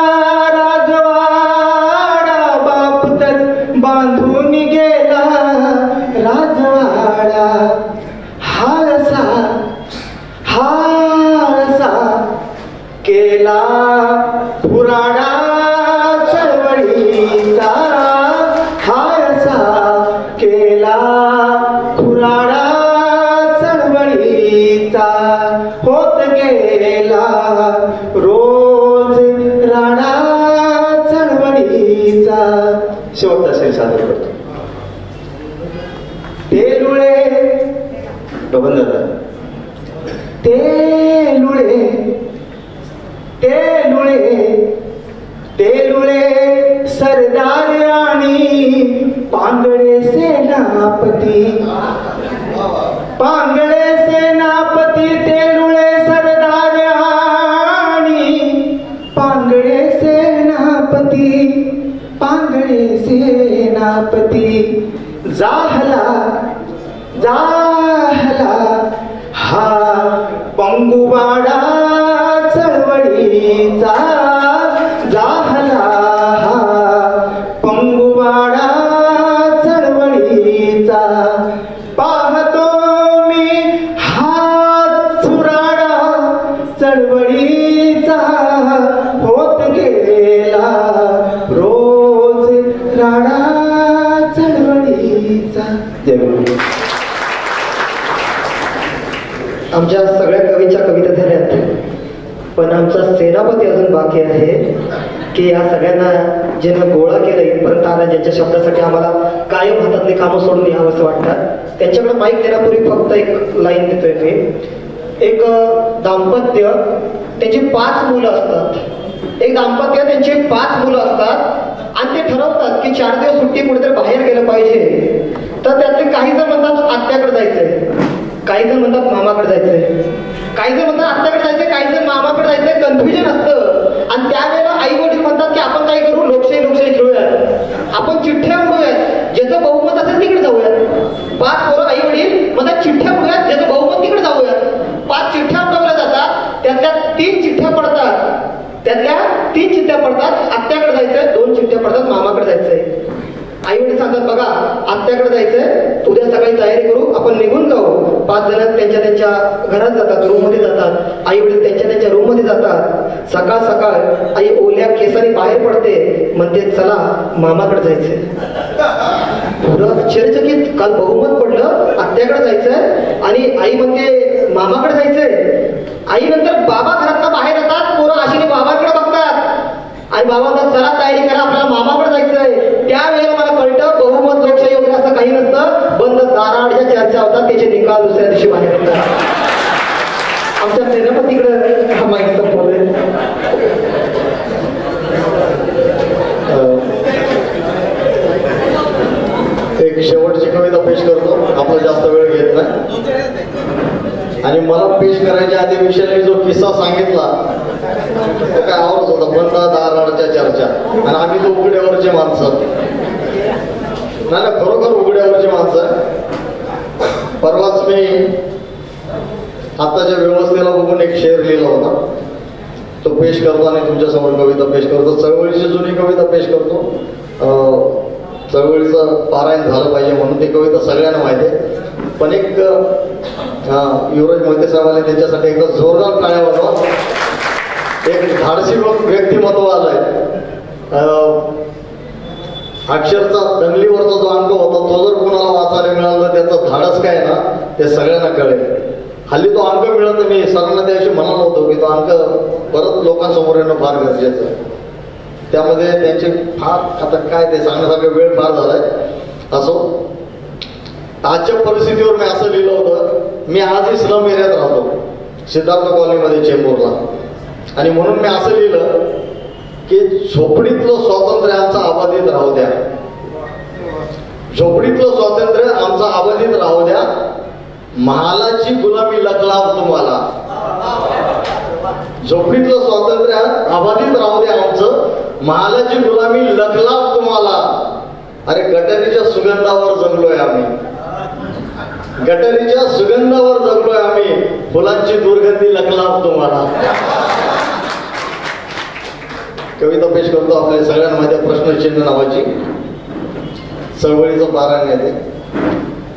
राजवाडा बाप तर बांधून गेला राजवाडा हारसा हारसा केला पुराणा चळवळीचा हारसा केला पुराणा चळवळीचा होत गेला रोज राणा चळवळीचा. शेवटचा शेर सादर करतो. तेलुळे बबन दादा तेलुळे तेलुळे तेलुळे सरदार आणि पांगळे सेनापती पांगळे सेनापती तेलुळे सरदार आणि पांगळे सेनापती पांगळे सेनापती जाहला जाहला हा पंगुवाडा चळवळीचा जाहला हा पंगुवाडा चळवळीचा. पाहतो मी हात सुराडा चळवळीचा होत गेला रोज राडा चळवळीचा. जय गुरु. आमच्या सगळ्या कवीच्या कविता झाल्यात, पण आमचा सेनापती अजून बाकी आहे की या सगळ्यांना ज्यानं गोळा केलं इथपर्यंत आला, ज्यांच्या शब्दासाठी आम्हाला कायम हातातली कामं सोडून यावं असं वाटतं, त्यांच्याकडे माईक देण्यापूर्वी फक्त एक लाईन देतोय मी. एक दाम्पत्य, त्यांची 5 मुलं असतात. एक दाम्पत्य, त्यांची 5 मुलं असतात आणि ते ठरवतात की 4 दिवस सुट्टी कुठेतरी बाहेर गेलं पाहिजे. तर त्यातले काही जण म्हणतात आत्याकडे जायचंय, काही जण म्हणतात मामाकडे जायचंय, काही जण म्हणतात आत्याकडे जायचंय, काही जण मामाकडे जायचंय. कन्फ्युजन असतं आणि त्यावेळेला आई वडील म्हणतात की आपण काय करू, लोकशाही लोकशाही खेळूयात, आपण चिठ्ठ्या उडवूयात, ज्याचं बहुमत असेल तिकडे जाऊयात. 5 पोरं आई वडील म्हणतात चिठ्ठ्या उडवूयात, ज्याचं बहुमत तिकडे जाऊयात. 5 चिठ्ठ्या उडवल्या जातात, त्यातल्या 3 चिठ्ठ्या पडतात, त्यातल्या 3 चिठ्ठ्या पडतात आत्याकडे जायचंय, 2 चिठ्ठ्या पडतात मामाकडे जायचंय. आई वडील सांगतात बघा आत्याकडे जायचंय, उद्या सकाळी तयारी करू, आपण निघून जाऊ. 5 जण त्यांच्या त्यांच्या घरात जातात, रूम मध्ये जातात. आई वडील त्यांच्या त्यांच्या रूम मध्ये जातात. सकाळ सकाळ आई ओल्या केसाने बाहेर पडते, म्हणते चला मामाकडे जायचंय. पुढं आश्चर्यचकित, काल बहुमत पडलं आत्याकडे जायचंय आणि आई म्हणते मामाकडे जायचंय. आई नंतर बाबा घरातनं बाहेर येतात, पोरं आशेने बाबाकडे बघतात आणि बाबा म्हणतात चला तयारी करा, आपल्याला मामाकडे जायचंय. त्यावेळेला मला कळतं बहुमत लोकशाही वगैरे असं काही नसतं, बंद दाराआडच्या चर्चा होतात, त्याचे निकाल दुसऱ्या दिवशी बाहेर येतात. आमच्या सेनापतीकडे हा माहिती संपवलंय. एक शेवटची कविता पेश करतो, आपला जास्त वेळ घेत नाही. आणि मला पेश करायच्या आधी विषयाने जो किस्सा सांगितला तो काय आवडत होता, बंद दाराआडच्या चर्चा. आणि आम्ही तो उघड्यावरची माणसं नाही, खरोखर उघड्यावरची माणसं. परवाच मी आताच्या व्यवस्थेला बघून एक शेर लिहिला होता, तो पेश करतो आणि तुमच्यासमोर कविता पेश करतो. चळवळीची जुनी कविता पेश करतो. चळवळीचं पारायण झालं पाहिजे म्हणून ती कविता सगळ्यांना माहिती आहे. पण एक युवराज मोहिते साहेब आले, त्यांच्यासाठी एकदा जोरदार टाळ्या वाजवा. एक धाडसी व्यक्तिमत्व आलंय. अक्षरचा दंगलीवरचा जो अंक होता तो जर कोणाला वाचायला मिळाला तर त्याचं धाडस काय ना ते सगळ्यांना कळेल. हल्ली तो अंक मिळत मी सरांना त्याविषयी म्हणालो होतो की तो अंक परत लोकांसमोर येणं फार गरजेचं आहे. त्यामध्ये त्यांचे फार आता काय ते सांगण्यासारखा वेळ फार झालाय. असो, आजच्या परिस्थितीवर मी असं लिहिलं होतं, मी आज इस्लाम एरियात राहतो, सिद्धार्थ कॉलनीमध्ये चेंबूरला. आणि म्हणून मी असं लिहिलं की झोपडीतलं स्वातंत्र्य आमचं अबाधित राहू द्या, झोपडीतलं स्वातंत्र्य आमचं अबाधित राहू द्या, महालाची गुलामी लखलाव तुम्हाला. झोपडीतलं स्वातंत्र्य अबाधित राहू द्या आमचं, महालाची गुलामी लखलाव तुम्हाला. अरे गटारीच्या सुगंधावर जगलोय आम्ही. गटरीच्या सुगंधावर जगलोय आम्ही, फुलांची दुर्गंधी लखलाप तुम्हाला. कविता पेश करतो आपल्या सगळ्यांमध्ये प्रश्नचिन्ह नावाची. चळवळीचं पारायण येते.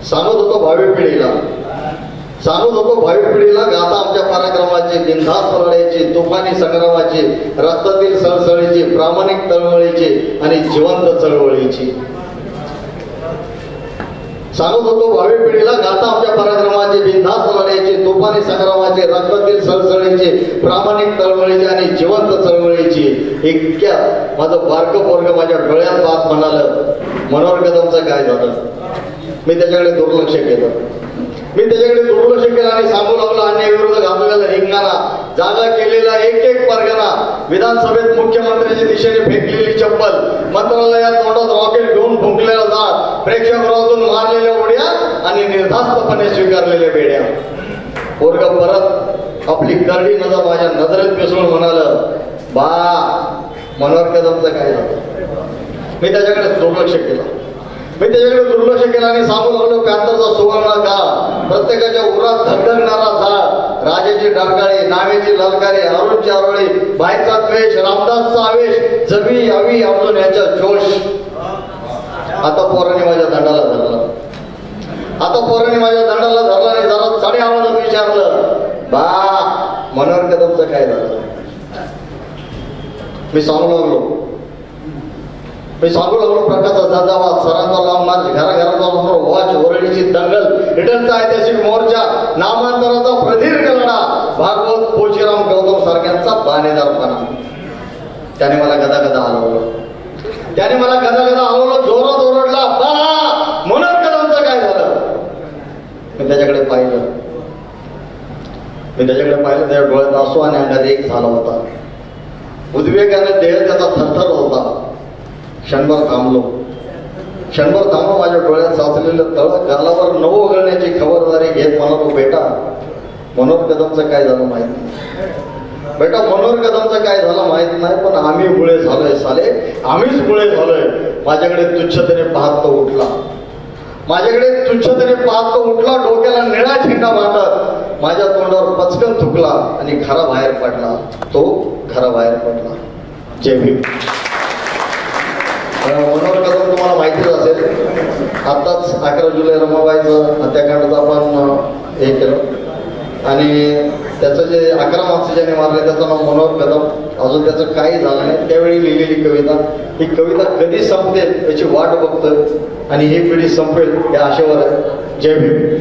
सांगत होतो भावी पिढीला, गाथा आमच्या पराक्रमाची, बिनधास्त लढाईची, तुफानी संग्रामाची, रक्तातील सळसळीची, प्रामाणिक तळमळीची आणि जिवंत चळवळीची. सांगत होतो भावी पिढीला गाथा आमच्या पराक्रमाची, बिनधास्त लढाईची, तुफानी संग्रामाची, रक्तातील सळसळीची, प्रामाणिक तळमळीची आणि जिवंत चळवळीची. इतक्या माझं बारकं पोरगं माझ्या डोळ्यात पाहत म्हणालं, मनोहर कदमचं काय झालं. मी त्याच्याकडे दुर्लक्ष केलं आणि सांगू लागलो, अन्यायाविरुद्ध घातलेला हिंगाणा, जागा केलेला एक एक परगणा, विधानसभेत मुख्यमंत्र्याच्या दिशेने फेकलेली चप्पल, मंत्रालयात तोंडात रॉकेट घेऊन फुंकलेला जाळ, प्रेक्षागृहातून मारलेल्या उड्या आणि निर्धास्तपणे स्वीकारलेल्या बेड्या. पोरग परत आपली करडी नजर माझ्या नजरेत मिसळून म्हणालं, बा मनोहर कदमचं काय झालं. मी त्याच्याकडे दुर्लक्ष केलं आणि सांगू लागलो, पॅंथरचा सुवर्ण काळ, प्रत्येकाच्या उरात धगधगणारा झाड, राजाची डरकाळी, नावेची ललकारे, अरुणची आरोळी, बाईचा द्वेष, रामदासचा आवेश, जबी यावी अर्जुन याचा जोश. आता पोरांनी माझ्या दंडाला धरला आणि जरा साडे आवाजात विचारलं, बा मनोहर कदमचं काय झालं. मी सांगू लागलो प्रकाशचा झंझावात, सरांचा लॉंग मार्च, घराघराचा वॉच, ओरडीची दंगल, रिटर्नचा ऐतिहासिक मोर्चा, नामांतराचा प्रदीर्घ लढा, भागवत, पोचीराम, गौतम सारख्यांचा बाणेदारपणा. त्याने मला गदागदा हलवलं, जोरात ओरडला, बा मनोहर कदमचं काय झालं. मी त्याच्याकडे पाहिलं, त्याच्या डोळ्यात आसू आणि अंगात एक झाला होता. उद्वेगाने देह त्याचा थरथर होता. क्षणभर थांबलो, माझ्या डोळ्यात साचलेलं तळ गालावर नऊ उघडण्याची खबरदारी घेत म्हणालो, बेटा मनोहर कदमचं काय झालं माहित नाही, पण आम्ही मुळे झालोय साले, आम्हीच मुळे झालोय. माझ्याकडे तुच्छतेने पाहत तो उठला, डोक्याला निळा झेंडा बांधत माझ्या तोंडावर पचकन थुकला आणि घरा बाहेर पडला. जय भीम. मनोहर कदम तुम्हाला माहितीच असेल, आताच 11 जुलै रमाबाईचं हत्याकांडाचं आपण हे केलं आणि त्याचं जे 11 माणसं ज्याने मारले त्याचं नाव मनोहर कदम. अजून त्याचं काही झालं नाही. त्यावेळी लिहिलेली कविता, ही कविता कधी संपते याची वाट बघतोय आणि ही पिढी संपेल या आशेवर आहे. जय भीम.